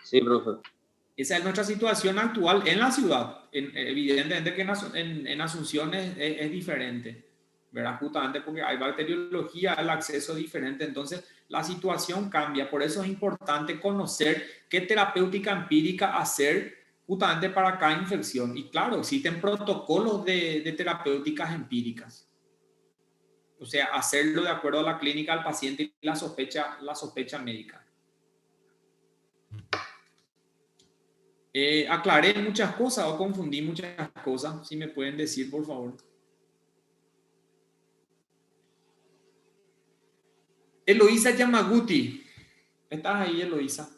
Sí, profe. Esa es nuestra situación actual en la ciudad. Evidentemente que en Asunción es diferente, ¿verdad? Justamente porque hay bacteriología, el acceso es diferente, entonces la situación cambia. Por eso es importante conocer qué terapéutica empírica hacer justamente para cada infección. Y claro, existen protocolos de terapéuticas empíricas. O sea, hacerlo de acuerdo a la clínica del paciente y la sospecha médica. Aclaré muchas cosas o confundí muchas cosas. Si me pueden decir, por favor. Eloísa Yamaguti. ¿Estás ahí, Eloísa?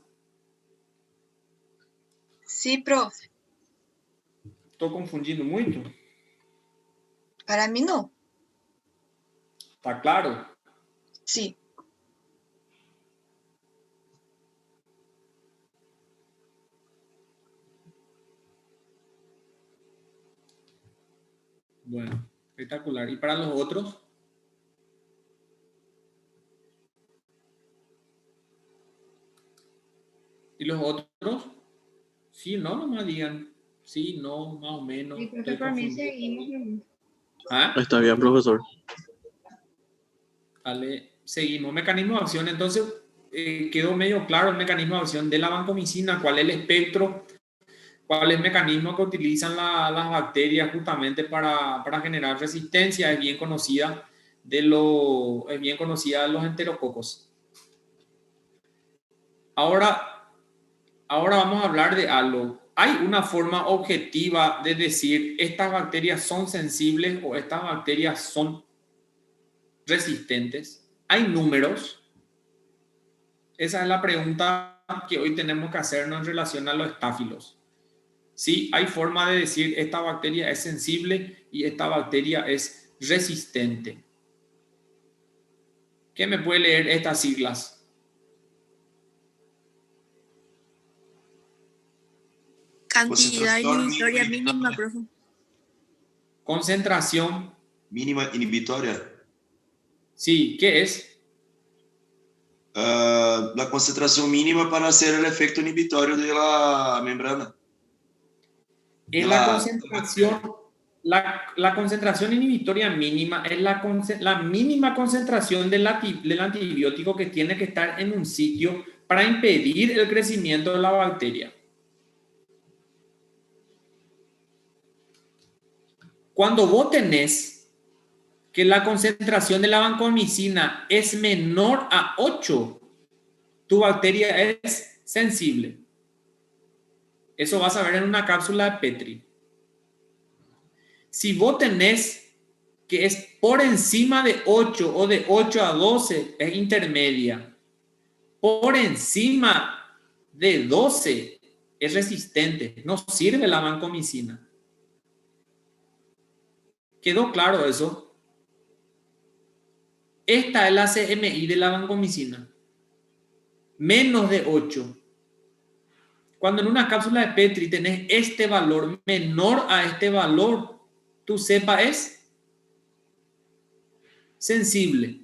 Sí, profe. Estou confundindo muito? Para mí no. ¿Está claro? Sí. Bueno, espectacular. ¿Y para los otros? ¿Y los otros? Sí, no, no me digan. Sí, no, más o menos. Sí, profe, por mí seguimos. ¿Ah? Está bien, profesor. Vale, seguimos. Mecanismo de acción. Entonces, quedó medio claro el mecanismo de acción de la vancomicina, cuál es el espectro, cuál es el mecanismo que utilizan las bacterias justamente para generar resistencia. Es bien conocida de los enterococos. Ahora vamos a hablar de algo. ¿Hay una forma objetiva de decir estas bacterias son sensibles o estas bacterias son resistentes? ¿Hay números? Esa es la pregunta que hoy tenemos que hacernos en relación a los estáfilos. Sí, hay forma de decir esta bacteria es sensible y esta bacteria es resistente. ¿Quién me puede leer estas siglas? Cantidad inhibitoria mínima, profe. Concentración. Mínima inhibitoria. Sí, ¿qué es? La concentración mínima para hacer el efecto inhibitorio de la membrana. Es la concentración, la concentración inhibitoria mínima es la mínima concentración del antibiótico que tiene que estar en un sitio para impedir el crecimiento de la bacteria. Cuando vos tenés que la concentración de la vancomicina es menor a 8, tu bacteria es sensible. Eso vas a ver en una cápsula de Petri. Si vos tenés que es por encima de 8 o de 8 a 12, es intermedia. Por encima de 12 es resistente. No sirve la vancomicina. ¿Quedó claro eso? Esta es la CMI de la vancomicina. Menos de 8. Cuando en una cápsula de Petri tenés este valor menor a este valor, tu cepa es sensible.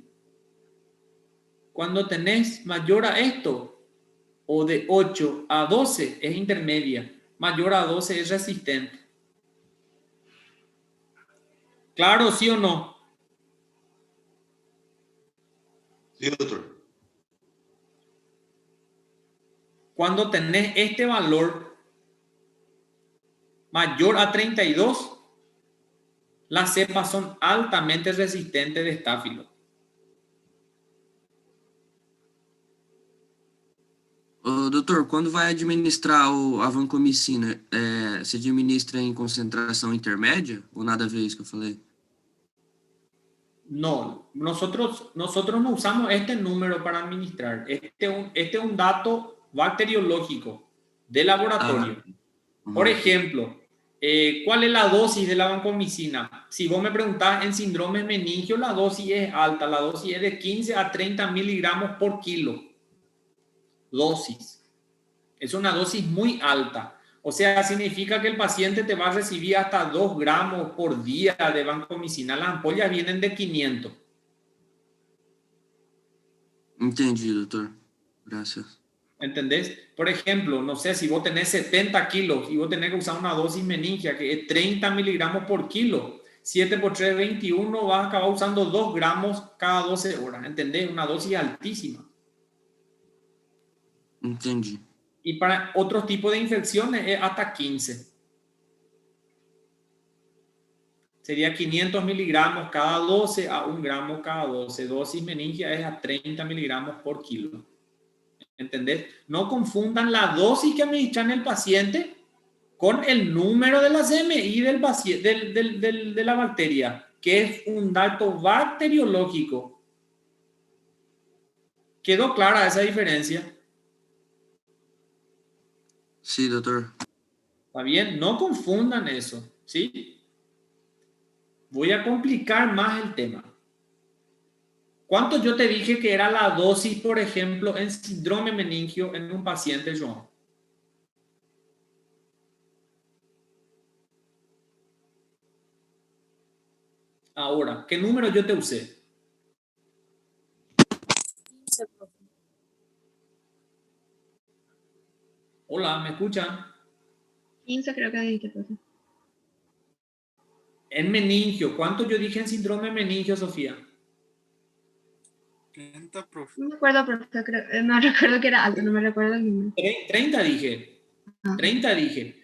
Cuando tenés mayor a esto, o de 8 a 12, es intermedia. Mayor a 12 es resistente. ¿Claro, sí o no? Sí, doctor. Cuando tenés este valor mayor a 32, las cepas son altamente resistentes de estáfilo. Doutor, quando vai administrar a vancomicina, se administra em concentração intermédia ou nada a ver isso que eu falei? No, nosotros no usamos este número para administrar. Este es un dato bacteriológico de laboratorio. Por ejemplo, ¿cuál es la dosis de la vancomicina? Si vos me preguntás en síndrome meningio, la dosis es alta. La dosis es de 15 a 30 miligramos por kilo. Dosis. Es una dosis muy alta. O sea, significa que el paciente te va a recibir hasta 2 gramos por día de vancomicina. Las ampollas vienen de 500. Entendi, doutor. Gracias. ¿Entendés? Por ejemplo, no sé, si vos tenés 70 kilos y vos tenés que usar una dosis meningia que es 30 miligramos por kilo, 7 por 3, 21, vas a acabar usando 2 gramos cada 12 horas. ¿Entendés? Una dosis altísima. Entendi. Y para otros tipos de infecciones es hasta 15. Sería 500 miligramos cada 12 a 1 gramo cada 12. Dosis meningia es a 30 miligramos por kilo. ¿Entendés? No confundan la dosis que administran el paciente con el número de la CMI del paciente, de la bacteria, que es un dato bacteriológico. ¿Quedó clara esa diferencia? Sí, doctor. ¿Está bien? No confundan eso, ¿sí? Voy a complicar más el tema. ¿Cuánto yo te dije que era la dosis, por ejemplo, en síndrome meningio en un paciente, Joan? Ahora, ¿qué número yo te usé? 15, profe. Hola, ¿me escuchan? 15 creo que dijiste, profe. En meningio, ¿cuánto yo dije en síndrome meningio, Sofía? 30, profe. No me acuerdo, profe, no recuerdo que era alto, no me recuerdo el número. 30 dije. Ah. 30 dije.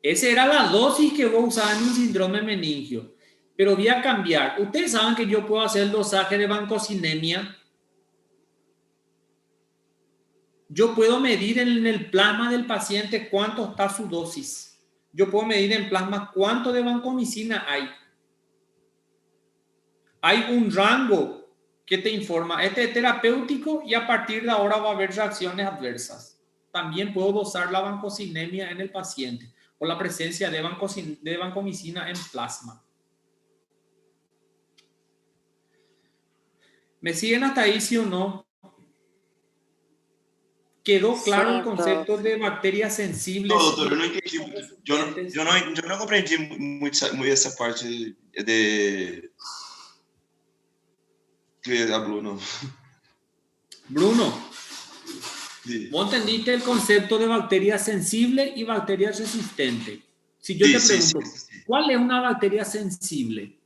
Esa era la dosis que vos usabas en un síndrome meningio. Pero voy a cambiar. Ustedes saben que yo puedo hacer el dosaje de vancocinemia. Yo puedo medir en el plasma del paciente cuánto está su dosis. Yo puedo medir en plasma cuánto de vancomicina hay. Hay un rango que te informa, este es terapéutico y a partir de ahora va a haber reacciones adversas. También puedo dosar la vancocinemia en el paciente o la presencia de vancomicina en plasma. ¿Me siguen hasta ahí, sí o no? ¿Quedó claro el concepto de bacterias sensibles? No, doutor, eu não entendi. Eu não compreendi muito essa parte de que habló, no. Bruno, Sí. ¿vos entendiste el concepto de bacteria sensible y bacteria resistente? Si yo te pregunto, sí. ¿cuál es una bacteria sensible?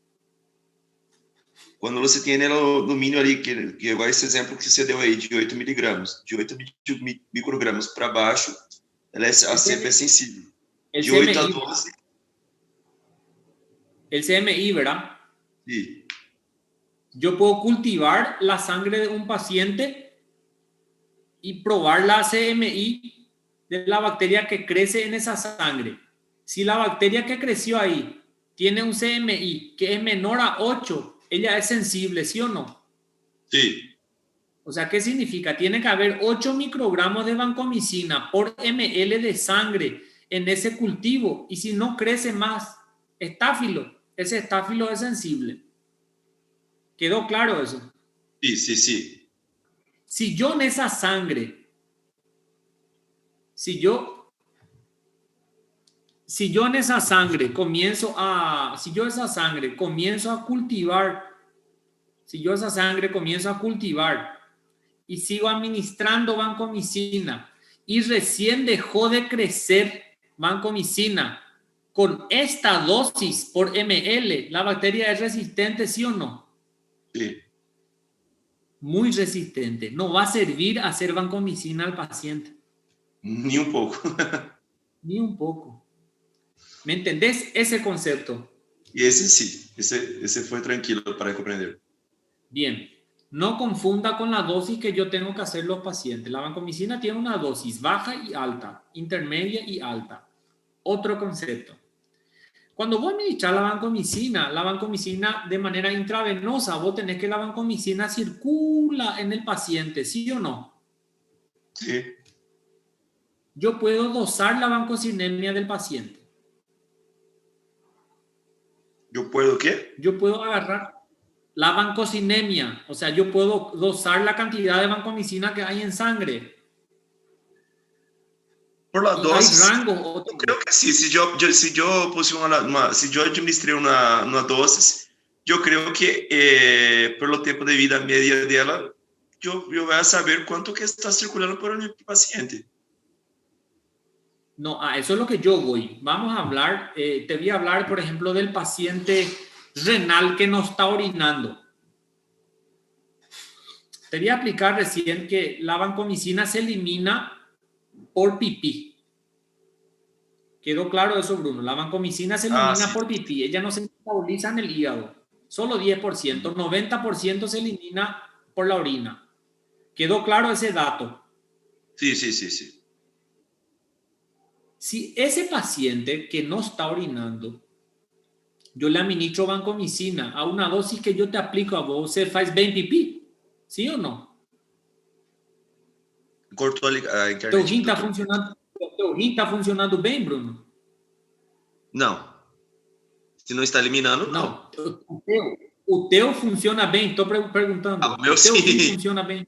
Quando você tem o domínio ali, que igual esse exemplo que você deu aí, de 8 miligramas, de 8 microgramas para baixo, ela sempre é sensível. De 8 a 12. El CMI, ¿verdad? Sí. Yo puedo cultivar la sangre de un paciente y probar la CMI de la bacteria que crece en esa sangre. Si la bacteria que creció ahí tiene un CMI que es menor a 8, ella es sensible, ¿sí o no? Sí. O sea, ¿qué significa? Tiene que haber 8 microgramos de vancomicina por ml de sangre en ese cultivo. Y si no crece más estáfilo, ese estáfilo es sensible. ¿Quedó claro eso? Sí, sí, sí. Si yo en esa sangre, si yo en esa sangre comienzo a cultivar y sigo administrando vancomicina y recién dejó de crecer vancomicina con esta dosis por ml, ¿la bacteria es resistente, sí o no? Sí. Muy resistente. No va a servir hacer vancomicina al paciente. Ni un poco. Ni un poco. ¿Me entendés ese concepto? Y ese sí, ese fue tranquilo para comprender. Bien, no confunda con la dosis que yo tengo que hacer los pacientes. La vancomicina tiene una dosis baja y alta, intermedia y alta. Otro concepto. Cuando vos administras la vancomicina de manera intravenosa, vos tenés que la vancomicina circula en el paciente, ¿sí o no? Sí. Yo puedo dosar la vancocinemia del paciente. ¿Yo puedo qué? Yo puedo agarrar la vancocinemia, o sea, yo puedo dosar la cantidad de vancomicina que hay en sangre. Por la dosis, hay rango, eu creo que sí. Si yo puse si yo administré una dosis, yo creo que por el tiempo de vida media dela, yo voy a saber cuánto que está circulando por el paciente. No, a eso es lo que yo voy. Vamos a hablar, te voy a hablar, por ejemplo, del paciente renal que no está orinando. Te voy a explicar recién que la vancomicina se elimina por pipí. ¿Quedó claro eso, Bruno? La vancomicina se elimina sí. por pipí. Ella no se metaboliza en el hígado. Solo 10%. 90% se elimina por la orina. ¿Quedó claro ese dato? Sí, sí, sí, sí. Si ese paciente que no está orinando, yo le administro vancomicina a una dosis que yo te aplico a vos, se faz bien pipí, ¿sí o no? Cortou a internet. Teu rim está funcionando bem, Bruno? Não. Se não está eliminando, não. O teu funciona bem? Estou perguntando. O meu teu rim sim. funciona bem?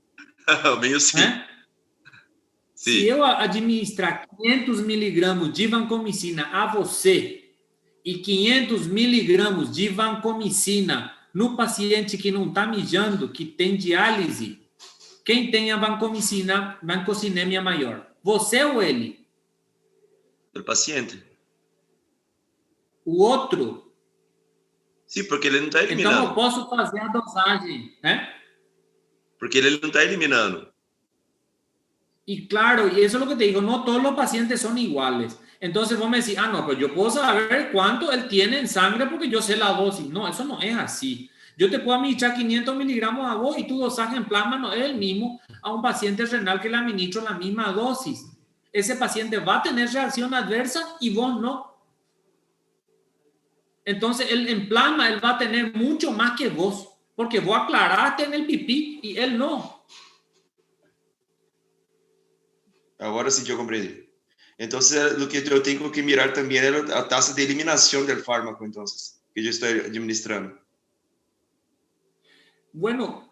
O meu sim. Sim. Se eu administrar 500 miligramas de vancomicina a você e 500 miligramas de vancomicina no paciente que não está mijando, que tem diálise, quem tem a vancocinemia maior? Você ou ele? O paciente. O outro? Sim, porque ele não está eliminando. Então eu posso fazer a dosagem, né? Porque ele não está eliminando. Y claro, y eso es lo que te digo, no todos los pacientes son iguales. Entonces vos me decís, no, pues yo puedo saber cuánto él tiene en sangre porque yo sé la dosis. No, eso no es así. Yo te puedo administrar 500 miligramos a vos y tu dosaje en plasma no es el mismo a un paciente renal que le administro la misma dosis. Ese paciente va a tener reacción adversa y vos no. Entonces, él en plasma, él va a tener mucho más que vos, porque vos aclaraste en el pipí y él no. Agora sim que eu compreendi. Então, o que eu tenho que mirar também é a taxa de eliminação do fármaco, então, que eu estou administrando. Bueno,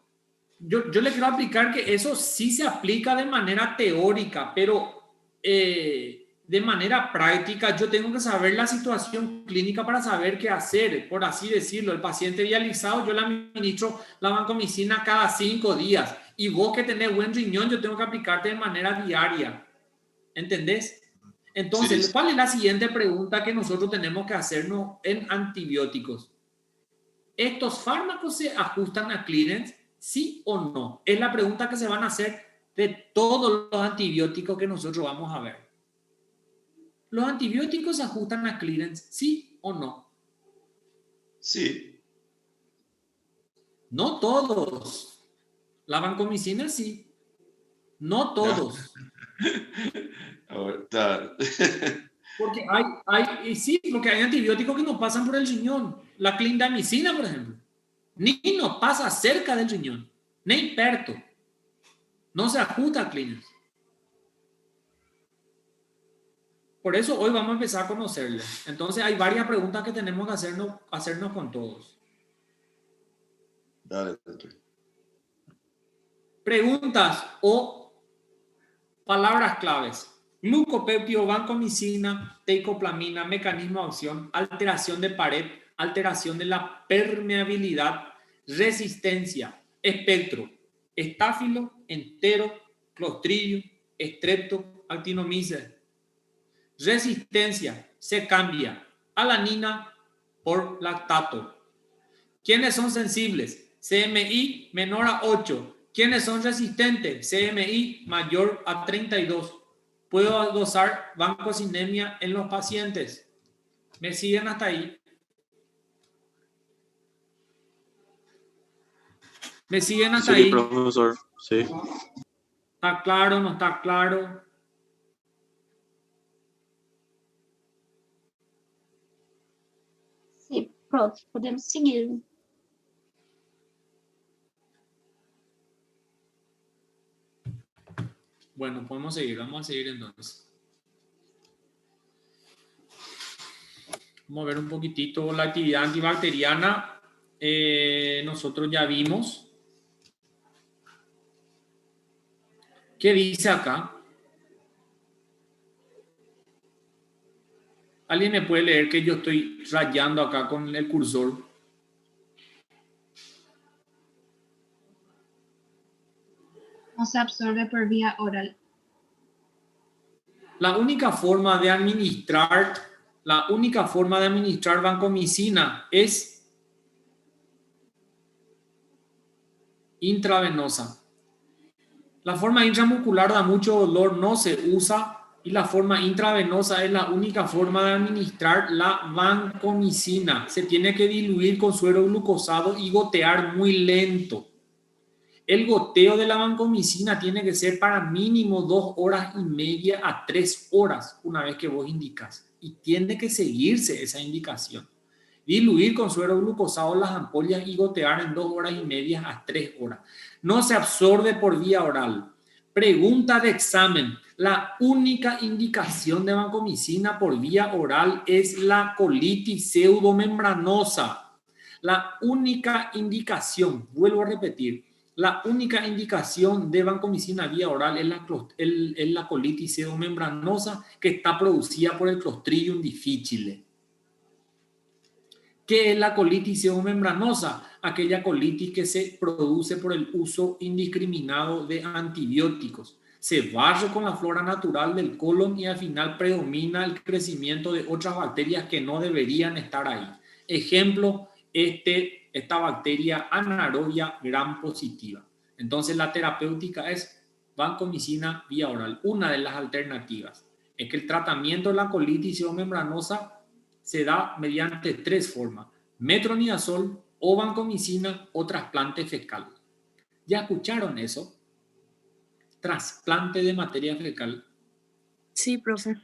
yo le quiero aplicar que eso sí se aplica de manera teórica, pero de manera práctica yo tengo que saber la situación clínica para saber qué hacer, por así decirlo. El paciente dializado, yo le administro la vancomicina cada 5 días. Y vos que tenés buen riñón, yo tengo que aplicarte de manera diaria. ¿Entendés? Entonces, sí. ¿Cuál es la siguiente pregunta que nosotros tenemos que hacernos en antibióticos? ¿Estos fármacos se ajustan a clearance? ¿Sí o no? Es la pregunta que se van a hacer de todos los antibióticos que nosotros vamos a ver. ¿Los antibióticos se ajustan a clearance? ¿Sí o no? Sí. No todos. La vancomicina sí. No todos. Porque porque hay antibióticos que no pasan por el riñón. La clindamicina, por ejemplo, ni nos pasa cerca del riñón, ni perto. No se ajusta a clearance. Por eso hoy vamos a empezar a conocerle. Entonces hay varias preguntas que tenemos que hacernos con todos. Dale, doctor. Preguntas o palabras claves. Glucopéptido, vancomicina, teicoplaminato, mecanismo de acción, alteración de pared, alteración de la permeabilidad, resistencia, espectro, estáfilo, entero, clostridio, estrepto, actinomyces. Resistencia, se cambia alanina por lactato. ¿Quiénes son sensibles? CMI menor a 8. ¿Quiénes son resistentes? CMI mayor a 32. Puedo dosar vancocinemia en los pacientes. ¿Me siguen hasta ahí? ¿Me siguen hasta ahí? Profesor. Sí. ¿Está claro? ¿No está claro? Sí, prof, podemos seguir. Bueno, podemos seguir. Vamos a seguir entonces. Vamos a ver un poquitito la actividad antibacteriana. Nosotros ya vimos. ¿Qué dice acá? ¿Alguien me puede leer que yo estoy rayando acá con el cursor? no se absorbe por vía oral. La única forma de administrar vancomicina es intravenosa. La forma intramuscular da mucho dolor, no se usa, y la forma intravenosa es la única forma de administrar la vancomicina. Se tiene que diluir con suero glucosado y gotear muy lento. El goteo de la vancomicina tiene que ser para mínimo 2 horas y media a 3 horas una vez que vos indicas. Y tiene que seguirse esa indicación. Diluir con suero glucosado las ampollas y gotear en 2 horas y media a 3 horas. No se absorbe por vía oral. Pregunta de examen. La única indicación de vancomicina por vía oral es la colitis pseudomembranosa. La única indicación, vuelvo a repetir, la única indicación de vancomicina vía oral es la colitis pseudomembranosa que está producida por el Clostridium difficile. ¿Qué es la colitis pseudomembranosa? Aquella colitis que se produce por el uso indiscriminado de antibióticos. Se barre con la flora natural del colon y al final predomina el crecimiento de otras bacterias que no deberían estar ahí. Ejemplo, esta bacteria anaerobia gram positiva. Entonces la terapéutica es vancomicina vía oral. Una de las alternativas es que el tratamiento de la colitis pseudomembranosa se da mediante 3 formas: metronidazol o vancomicina o trasplante fecal. ¿Ya escucharon eso? Trasplante de materia fecal. Sí, profe.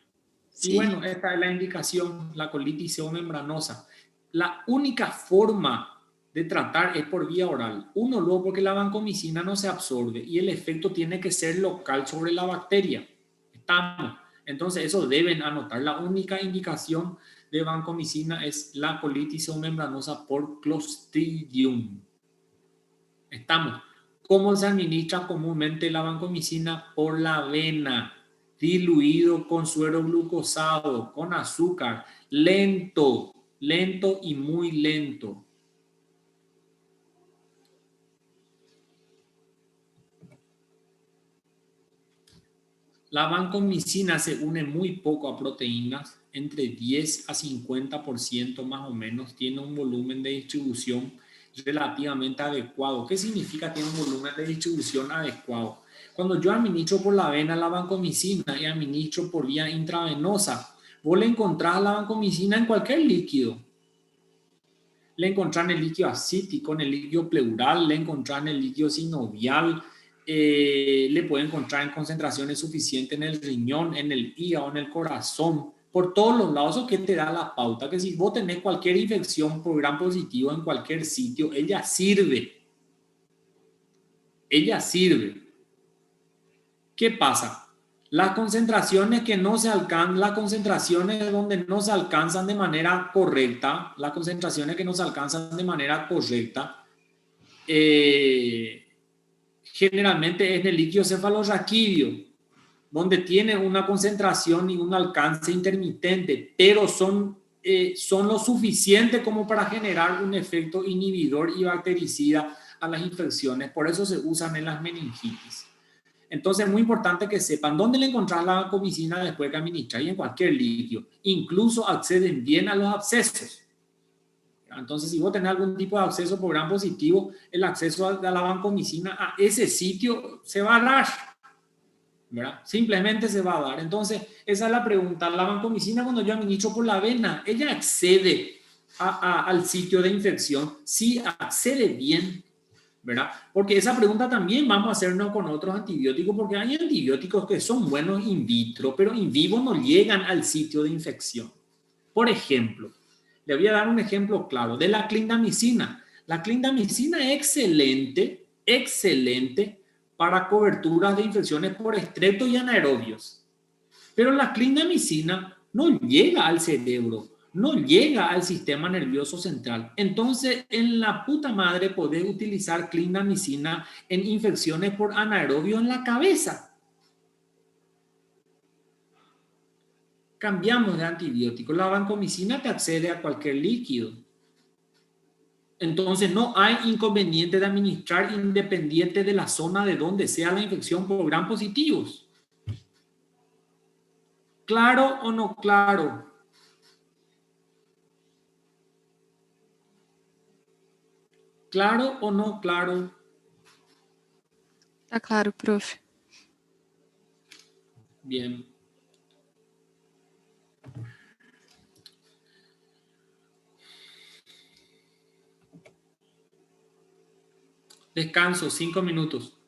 Y bueno, esta es la indicación, la colitis pseudomembranosa. La única forma de tratar es por vía oral. Uno, luego, porque la vancomicina no se absorbe y el efecto tiene que ser local sobre la bacteria. Estamos. Entonces, eso deben anotar. La única indicación de vancomicina es la colitis pseudomembranosa por Clostridium. Estamos. ¿Cómo se administra comúnmente la vancomicina? Por la vena, diluido con suero glucosado, con azúcar, lento y muy lento. La vancomicina se une muy poco a proteínas, entre 10 a 50% más o menos, tiene un volumen de distribución relativamente adecuado. ¿Qué significa tiene un volumen de distribución adecuado? Cuando yo administro por la vena la vancomicina y administro por vía intravenosa, vos le encontrás la vancomicina en cualquier líquido. Le encontrás en el líquido ascítico, en el líquido pleural, le encontrás en el líquido sinovial, le puede encontrar en concentraciones suficientes en el riñón, en el hígado, en el corazón, por todos los lados. Eso que te da la pauta, que si vos tenés cualquier infección por gram positivo en cualquier sitio, ella sirve. Ella sirve. ¿Qué pasa? Las concentraciones que no se alcanzan, las concentraciones donde no se alcanzan de manera correcta, las concentraciones que no se alcanzan de manera correcta, generalmente es en el líquido cefalorraquídeo, donde tiene una concentración y un alcance intermitente, pero son lo suficiente como para generar un efecto inhibidor y bactericida a las infecciones. Por eso se usan en las meningitis. Entonces es muy importante que sepan dónde le encontrás la vancomicina después que administrar, y en cualquier líquido. Incluso acceden bien a los abscesos. Entonces, si vos tenés algún tipo de absceso por gram positivo, el acceso a la vancomicina a ese sitio se va a dar, ¿verdad? Simplemente se va a dar. Entonces, esa es la pregunta. La vancomicina, cuando yo administro por la vena, ¿ella accede al sitio de infección? Sí, accede bien, ¿verdad? Porque esa pregunta también vamos a hacernos con otros antibióticos, porque hay antibióticos que son buenos in vitro, pero in vivo no llegan al sitio de infección. Por ejemplo, le voy a dar un ejemplo claro de la clindamicina. La clindamicina es excelente para coberturas de infecciones por estrepto y anaerobios. Pero la clindamicina no llega al cerebro, no llega al sistema nervioso central. Entonces, en la puta madre podés utilizar clindamicina en infecciones por anaerobio en la cabeza. Cambiamos de antibiótico. La vancomicina te accede a cualquier líquido. Entonces no hay inconveniente de administrar independiente de la zona de donde sea la infección por gram positivos. ¿Claro o no claro? ¿Claro o no claro? Está claro, profe. Bien. Descanso, 5 minutos.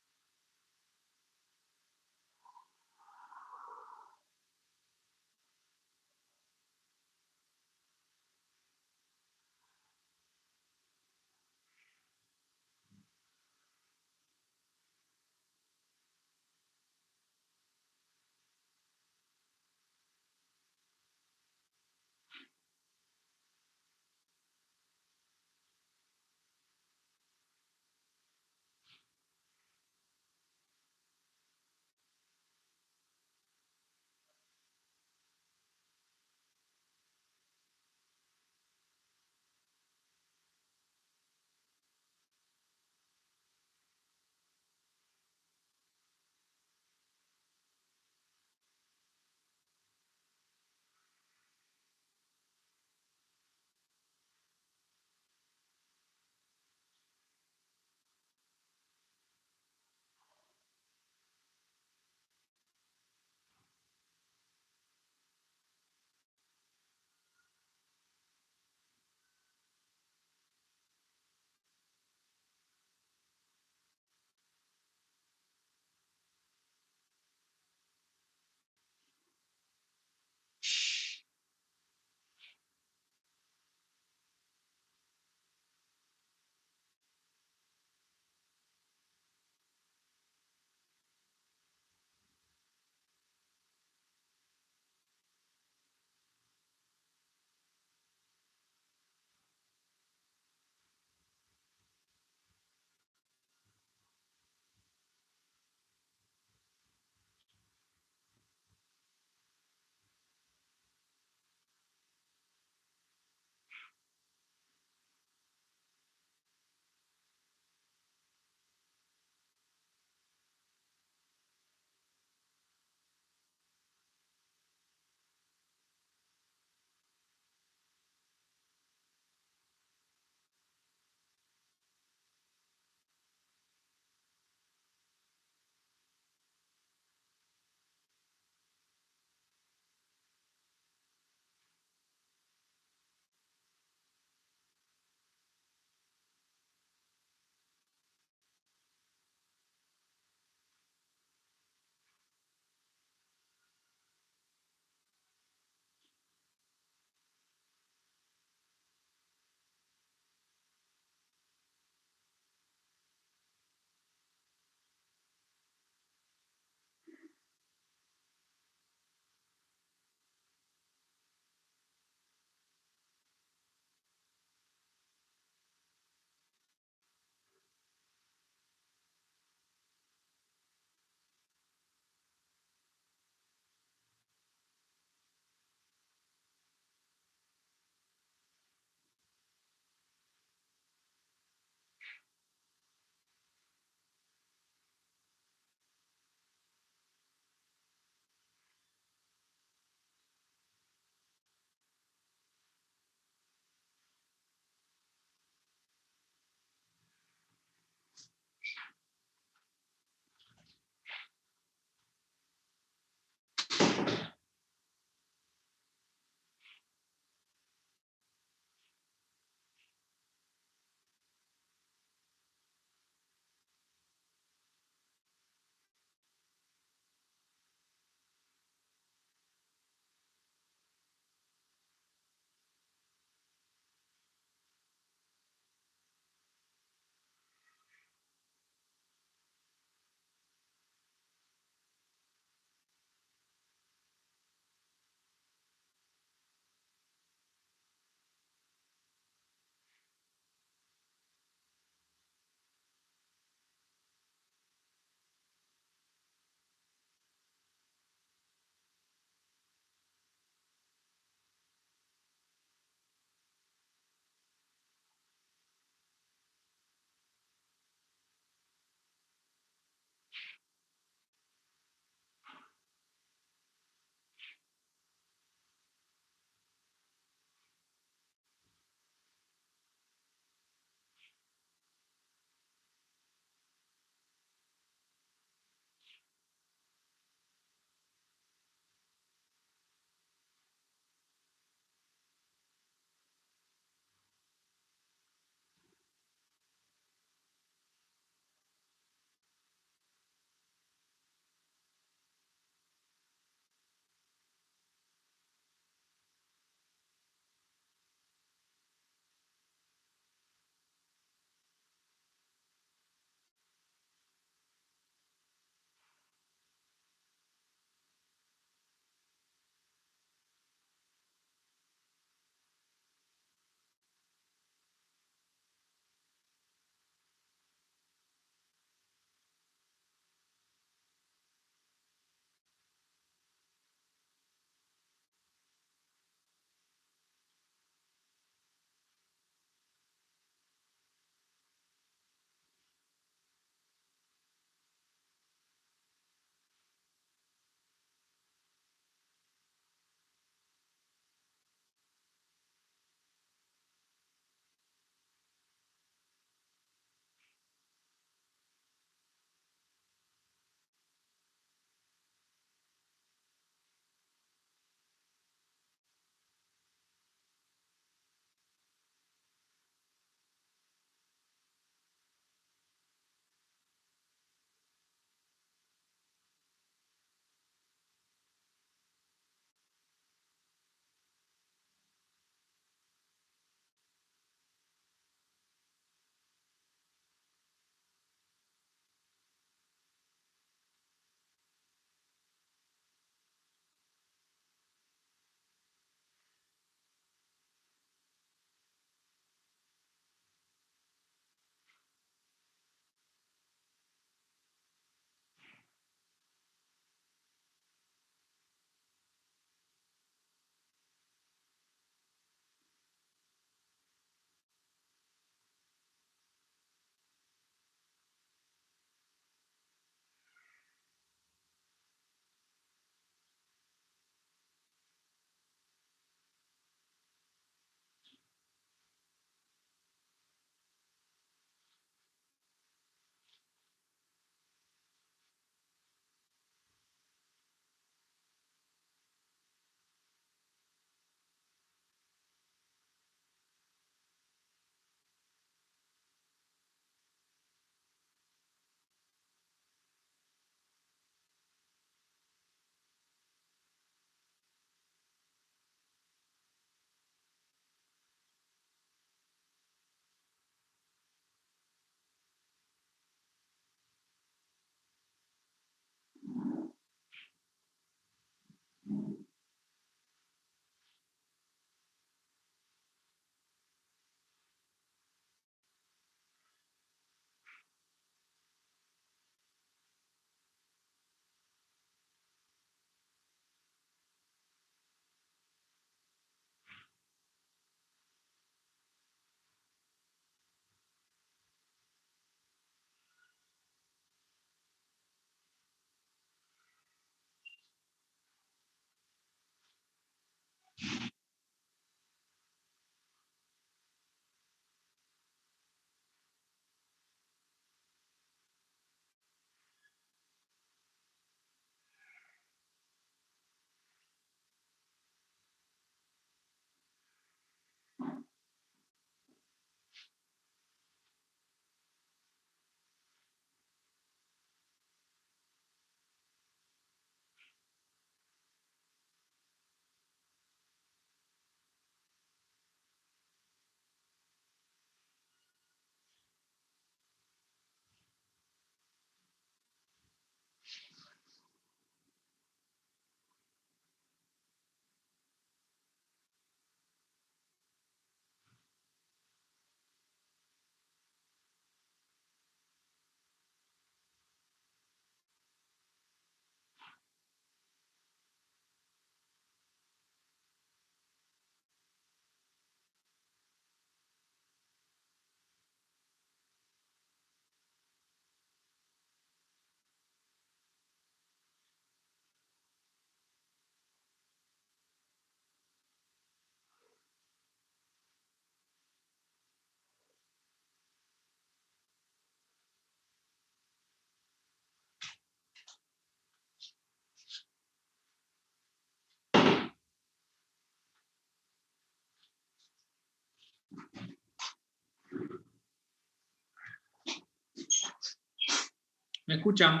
¿Me escuchan?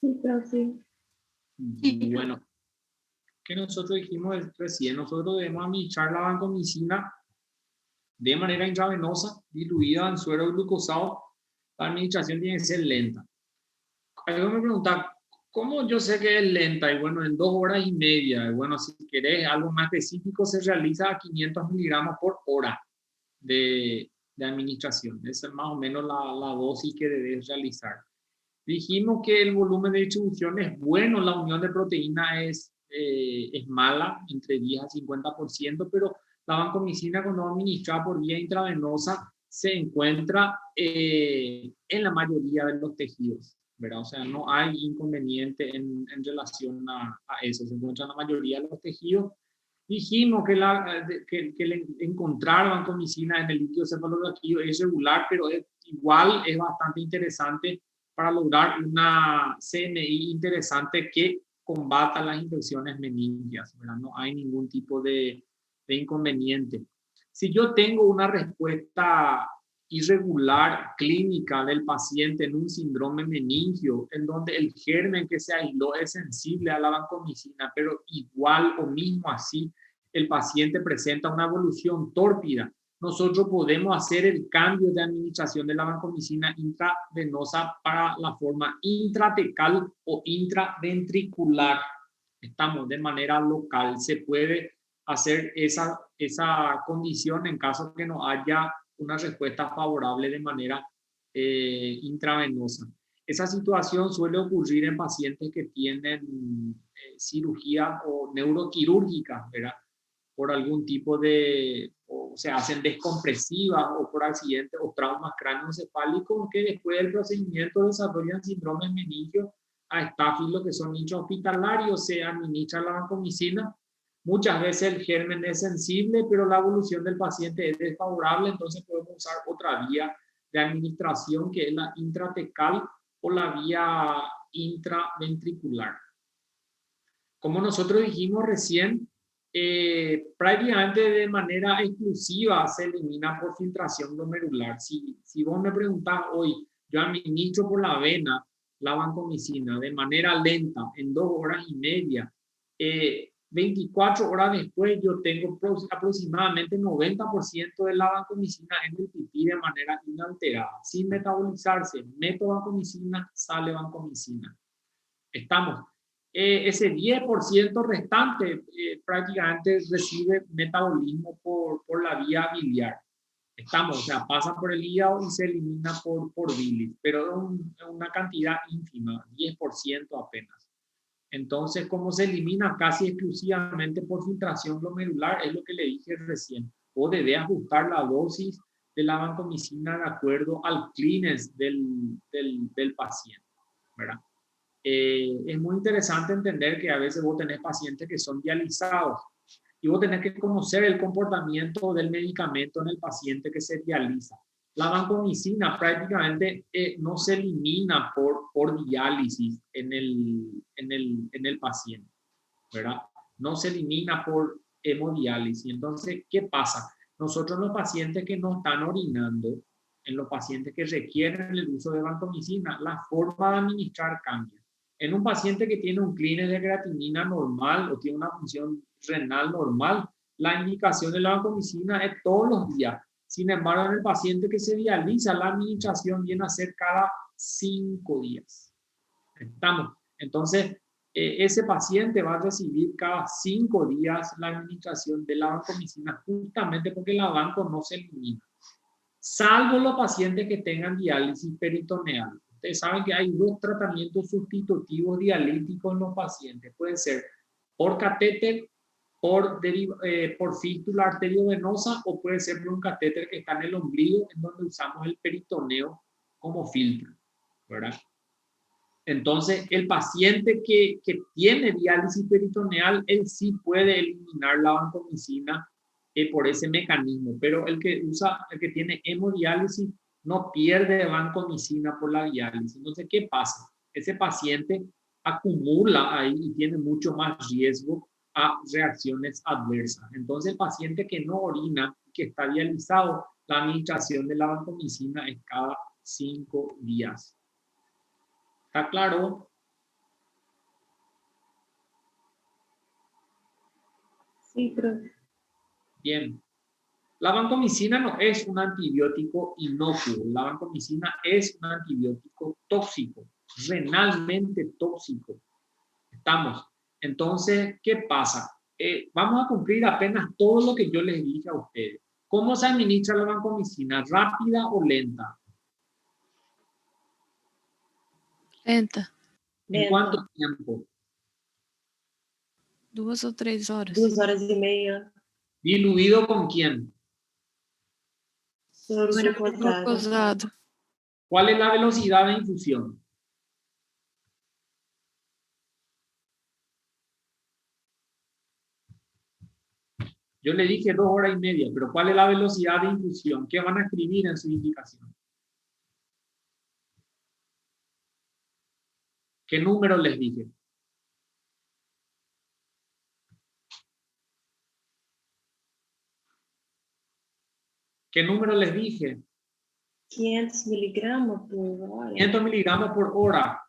Sí, profe. Bueno, que nosotros dijimos recién, nosotros debemos administrar la vancomicina de manera intravenosa, diluida en suero glucosado. La administración tiene que ser lenta. Alguien me pregunta, ¿cómo yo sé que es lenta? Y bueno, en 2 horas y media. Y bueno, si querés algo más específico, se realiza a 500 miligramos por hora de administración. Esa es más o menos la dosis que debes realizar. Dijimos que el volumen de distribución es bueno, la unión de proteína es mala, entre 10 a 50%, pero la vancomicina cuando administrada por vía intravenosa se encuentra en la mayoría de los tejidos, ¿verdad? O sea, no hay inconveniente en relación a eso, se encuentra en la mayoría de los tejidos. Dijimos que encontrar vancomicina en el líquido cefalorraquídeo es regular, pero igual es bastante interesante para lograr una CNI interesante que combata las infecciones meningias, ¿verdad? No hay ningún tipo de inconveniente. Si yo tengo una respuesta irregular clínica del paciente en un síndrome meningio, en donde el germen que se aisló es sensible a la vancomicina, pero igual o mismo así el paciente presenta una evolución tórpida, nosotros podemos hacer el cambio de administración de la vancomicina intravenosa para la forma intratecal o intraventricular. Estamos de manera local. Se puede hacer esa condición en caso que no haya una respuesta favorable de manera intravenosa. Esa situación suele ocurrir en pacientes que tienen cirugía o neuroquirúrgica, ¿verdad? Por algún tipo de, o se hacen descompresivas o por accidentes o traumas cráneoencefálicos que después del procedimiento desarrollan síndromes meningios a estáfilos que son intrahospitalarios, se administra la vancomicina. Muchas veces el germen es sensible, pero la evolución del paciente es desfavorable, entonces podemos usar otra vía de administración que es la intratecal o la vía intraventricular. Como nosotros dijimos recién, prácticamente de manera exclusiva se elimina por filtración glomerular. Si vos me preguntás hoy, yo administro por la vena la vancomicina de manera lenta, en 2 horas y media, 24 horas después yo tengo aproximadamente 90% de la vancomicina en el pipí de manera inalterada, sin metabolizarse. Meto vancomicina, sale vancomicina. Estamos. Ese 10% restante prácticamente recibe metabolismo por la vía biliar. Estamos, o sea, pasa por el hígado y se elimina por bilis, pero es una cantidad ínfima, 10% apenas. Entonces, como se elimina casi exclusivamente por filtración glomerular, es lo que le dije recién. O debe ajustar la dosis de la vancomicina de acuerdo al clearance del paciente, ¿verdad? Es muy interesante entender que a veces vos tenés pacientes que son dializados y vos tenés que conocer el comportamiento del medicamento en el paciente que se dializa. La vancomicina prácticamente no se elimina por diálisis en el paciente, ¿verdad? No se elimina por hemodiálisis. Entonces, ¿qué pasa? Nosotros los pacientes que no están orinando, en los pacientes que requieren el uso de vancomicina, la forma de administrar cambia. En un paciente que tiene un clearance de creatinina normal o tiene una función renal normal, la indicación de la vancomicina es todos los días. Sin embargo, en el paciente que se dializa, la administración viene a ser cada 5 días. Estamos. Entonces, ese paciente va a recibir cada 5 días la administración de la vancomicina justamente porque la vanco no se elimina. Salvo los pacientes que tengan diálisis peritoneal. Ustedes saben que hay 2 tratamientos sustitutivos dialíticos en los pacientes. Puede ser por catéter, por fístula arteriovenosa o puede ser por un catéter que está en el ombligo, en donde usamos el peritoneo como filtro, ¿verdad? Entonces, el paciente que tiene diálisis peritoneal, él sí puede eliminar la vancomicina por ese mecanismo, pero el que tiene hemodiálisis no pierde vancomicina por la diálisis. Entonces, ¿qué pasa? Ese paciente acumula ahí y tiene mucho más riesgo a reacciones adversas. Entonces, el paciente que no orina, que está dializado, La administración de la vancomicina es cada 5 días. ¿Está claro? Sí, profe. Bien. La vancomicina no es un antibiótico inocuo. La vancomicina es un antibiótico tóxico, renalmente tóxico. ¿Estamos? Entonces, ¿qué pasa? Vamos a cumplir apenas todo lo que yo les dije a ustedes. ¿Cómo se administra la vancomicina? ¿Rápida o lenta? Lenta. ¿En cuánto tiempo? 2 ou 3 horas. 2 horas e meia. ¿Diluido con quién? Soro Glucosado. ¿Cuál es la velocidad de infusión? Yo le dije 2 horas y media, pero ¿cuál es la velocidad de infusión? ¿Qué van a escribir en su indicación? ¿Qué número les dije? ¿Qué número les dije? 500 miligramos por hora. 500 miligramos por hora.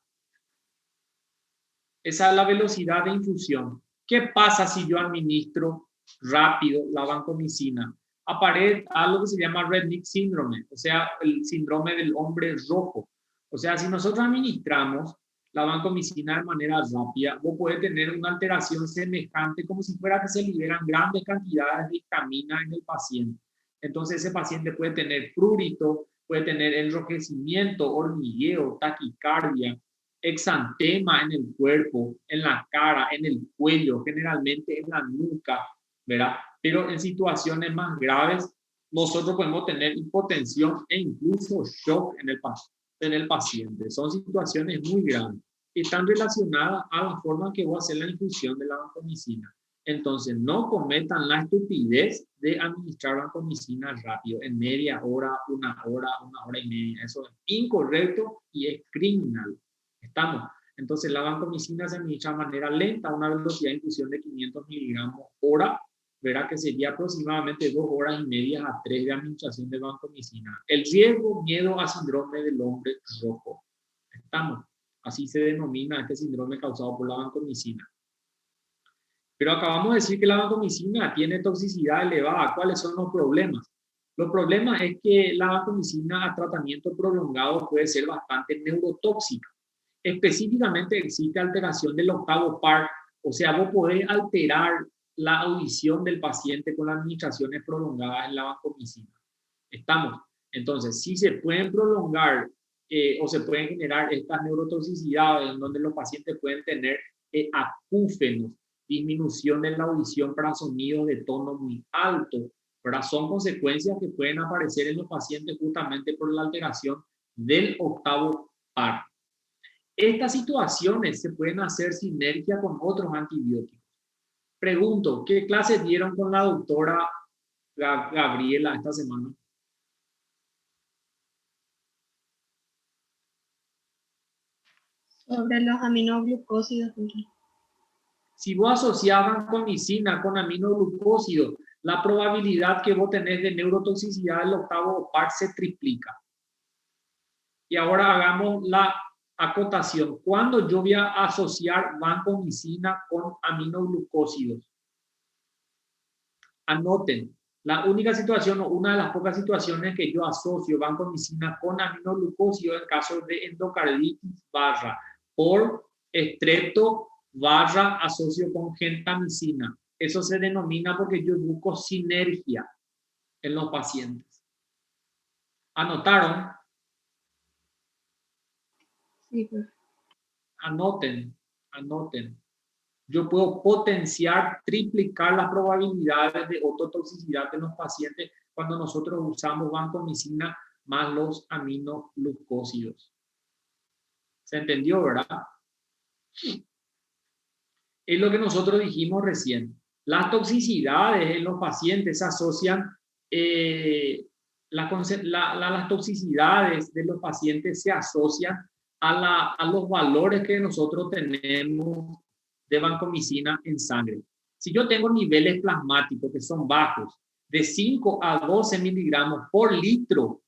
Esa es la velocidad de infusión. ¿Qué pasa si yo administro rápido la vancomicina? Aparece algo que se llama Rednick síndrome, o sea, el síndrome del hombre rojo. O sea, si nosotros administramos la vancomicina de manera rápida, vos podés tener una alteración semejante como si fuera que se liberan grandes cantidades de histamina en el paciente. Entonces ese paciente puede tener prurito, puede tener enrojecimiento, hormigueo, taquicardia, exantema en el cuerpo, en la cara, en el cuello, generalmente en la nuca, ¿verdad? Pero en situaciones más graves, nosotros podemos tener hipotensión e incluso shock en el paciente. Son situaciones muy graves y están relacionadas a la forma en que voy a hacer la infusión de la vancomicina. Entonces, no cometan la estupidez de administrar vancomicina rápido, en media hora, una hora y media. Eso es incorrecto y es criminal. ¿Estamos? Entonces, la vancomicina se administra de manera lenta a una velocidad de infusión de 500 miligramos hora. Verá que sería aproximadamente 2 horas y media a 3 de administración de vancomicina. El riesgo, miedo a síndrome del hombre rojo. ¿Estamos? Así se denomina este síndrome causado por la vancomicina. Pero acabamos de decir que la vancomicina tiene toxicidad elevada. ¿Cuáles son los problemas? Los problemas es que la vancomicina a tratamiento prolongado puede ser bastante neurotóxica. Específicamente existe alteración del octavo par, o sea, vos podés alterar la audición del paciente con las administraciones prolongadas en la vancomicina. ¿Estamos? Entonces, si se pueden prolongar o se pueden generar estas neurotoxicidades en donde los pacientes pueden tener acúfenos, disminución de la audición para sonidos de tono muy alto, pero son consecuencias que pueden aparecer en los pacientes justamente por la alteración del octavo par. Estas situaciones se pueden hacer sinergia con otros antibióticos. Pregunto, ¿qué clases dieron con la doctora Gabriela esta semana? Sobre los aminoglucósidos. Si vos asociás vancomicina con aminoglucósidos, la probabilidad que vos tenés de neurotoxicidad del octavo par se triplica. Y ahora hagamos la acotación. ¿Cuándo yo voy a asociar vancomicina con aminoglucósidos? Anoten, la única situación o una de las pocas situaciones que yo asocio vancomicina con aminoglucósidos en caso de endocarditis barra por estrepto barra asocio con gentamicina. Eso se denomina porque yo busco sinergia en los pacientes. ¿Anotaron? Sí, pues. Anoten. Yo puedo potenciar, triplicar las probabilidades de ototoxicidad en los pacientes cuando nosotros usamos vancomicina más los aminoglucósidos. ¿Se entendió, verdad? Es lo que nosotros dijimos recién. Las toxicidades en los pacientes se asocian, las toxicidades de los pacientes se asocian a los valores que nosotros tenemos de vancomicina en sangre. Si yo tengo niveles plasmáticos que son bajos de 5 a 12 miligramos por litro,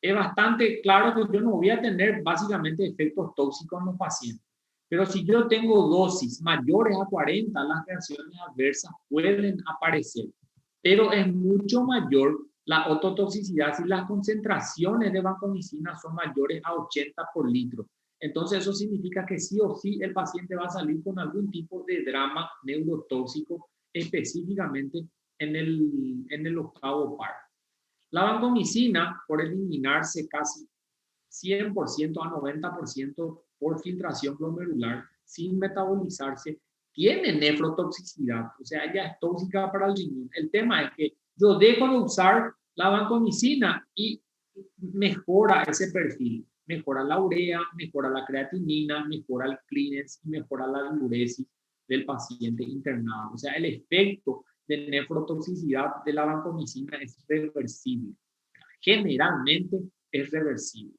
es bastante claro que yo no voy a tener básicamente efectos tóxicos en los pacientes. Pero si yo tengo dosis mayores a 40, las reacciones adversas pueden aparecer. Pero es mucho mayor la ototoxicidad si las concentraciones de vancomicina son mayores a 80 por litro. Entonces eso significa que sí o sí el paciente va a salir con algún tipo de drama neurotóxico, específicamente en el octavo par. La vancomicina, por eliminarse casi 100% a 90% por filtración glomerular, sin metabolizarse, tiene nefrotoxicidad, o sea, ella es tóxica para el riñón. El tema es que yo dejo de usar la vancomicina y mejora ese perfil, mejora la urea, mejora la creatinina, mejora el clearance y mejora la diuresis del paciente internado. O sea, el efecto de nefrotoxicidad de la vancomicina es reversible. Generalmente es reversible.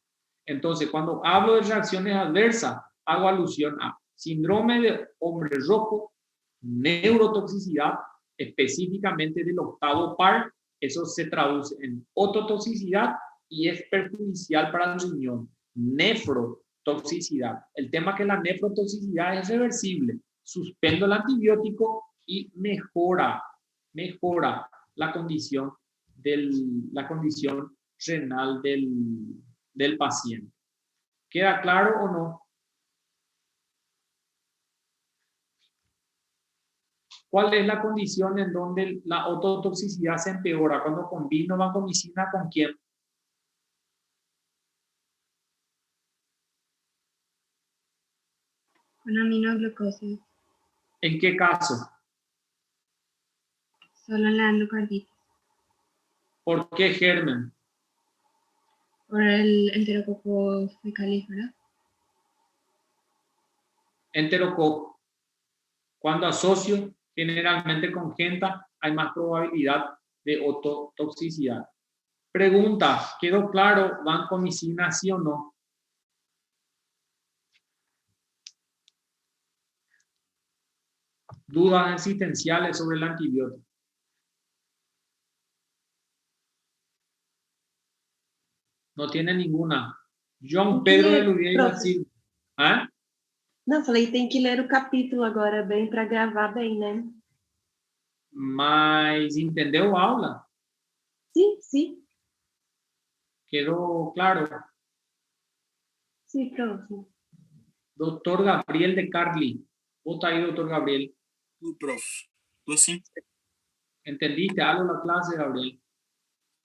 Entonces, cuando hablo de reacciones adversas, hago alusión a síndrome de hombre rojo, neurotoxicidad, específicamente del octavo par. Eso se traduce en ototoxicidad y es perjudicial para el riñón. Nefrotoxicidad. El tema es que la nefrotoxicidad es reversible. Suspendo el antibiótico y mejora la condición renal del paciente. ¿Queda claro o no? ¿Cuál es la condición en donde la ototoxicidad se empeora? Cuando combino vancomicina ¿con quién? Con aminoglucosa. ¿En qué caso? Solo en la endocarditis. ¿Por qué germen? Por el enterococo fecalis, ¿verdad? Enterococo. Cuando asocio generalmente con genta, hay más probabilidad de ototoxicidad. Pregunta, ¿quedó claro vancomicina sí o no? Dudas existenciales sobre el antibiótico. No tiene ninguna. João Pedro de Luiz iba a decir. ¿Ah? Não, falei, tem que ler o capítulo agora bem para gravar bem, né? Mas entendeu a aula? Sim, sim. ¿Quedó claro? Sim, profe. Doctor Gabriel de Carli. ¿Vos está ahí, doctor Gabriel? Sí, profe. Tú sí. ¿Entendiste algo la clase, Gabriel?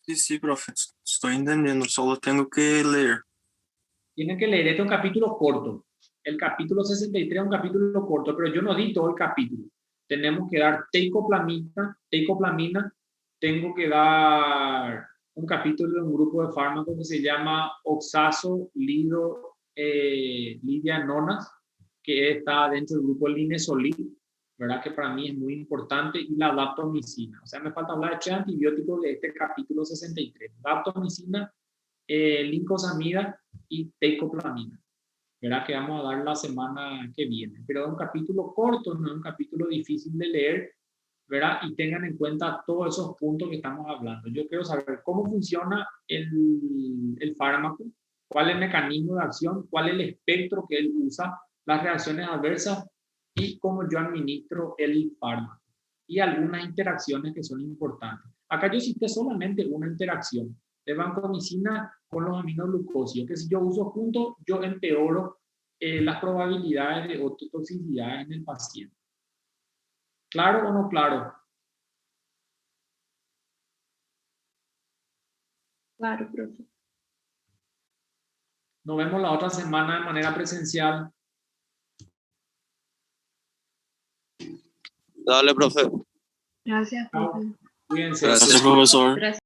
Sí, sí, profe. Estoy entendiendo. Solo tengo que leer. Tienen que leer. Este es un capítulo corto. El capítulo 63 es un capítulo corto, pero yo no di todo el capítulo. Tenemos que dar teicoplamina. Tengo que dar un capítulo de un grupo de fármacos que se llama oxazo lidianonas, que está dentro del grupo linezolid, ¿verdad? Que para mí es muy importante, y la daptomicina. O sea, me falta hablar de 3 antibióticos de este capítulo 63. Daptomicina, lincosamida y teicoplamina, ¿verdad? Que vamos a dar la semana que viene. Pero es un capítulo corto, no es un capítulo difícil de leer, ¿verdad? Y tengan en cuenta todos esos puntos que estamos hablando. Yo quiero saber cómo funciona el fármaco, cuál es el mecanismo de acción, cuál es el espectro que él usa, las reacciones adversas y cómo yo administro el fármaco. Y algunas interacciones que son importantes. Acá yo cité solamente una interacción de vancomicina con los aminoglucósidos, que si yo uso juntos, yo empeoro las probabilidades de ototoxicidad en el paciente. ¿Claro o no claro? Claro, profe. Nos vemos la otra semana de manera presencial. Dale, profe. Gracias, profe. Cuídense. Gracias, profesor. Gracias.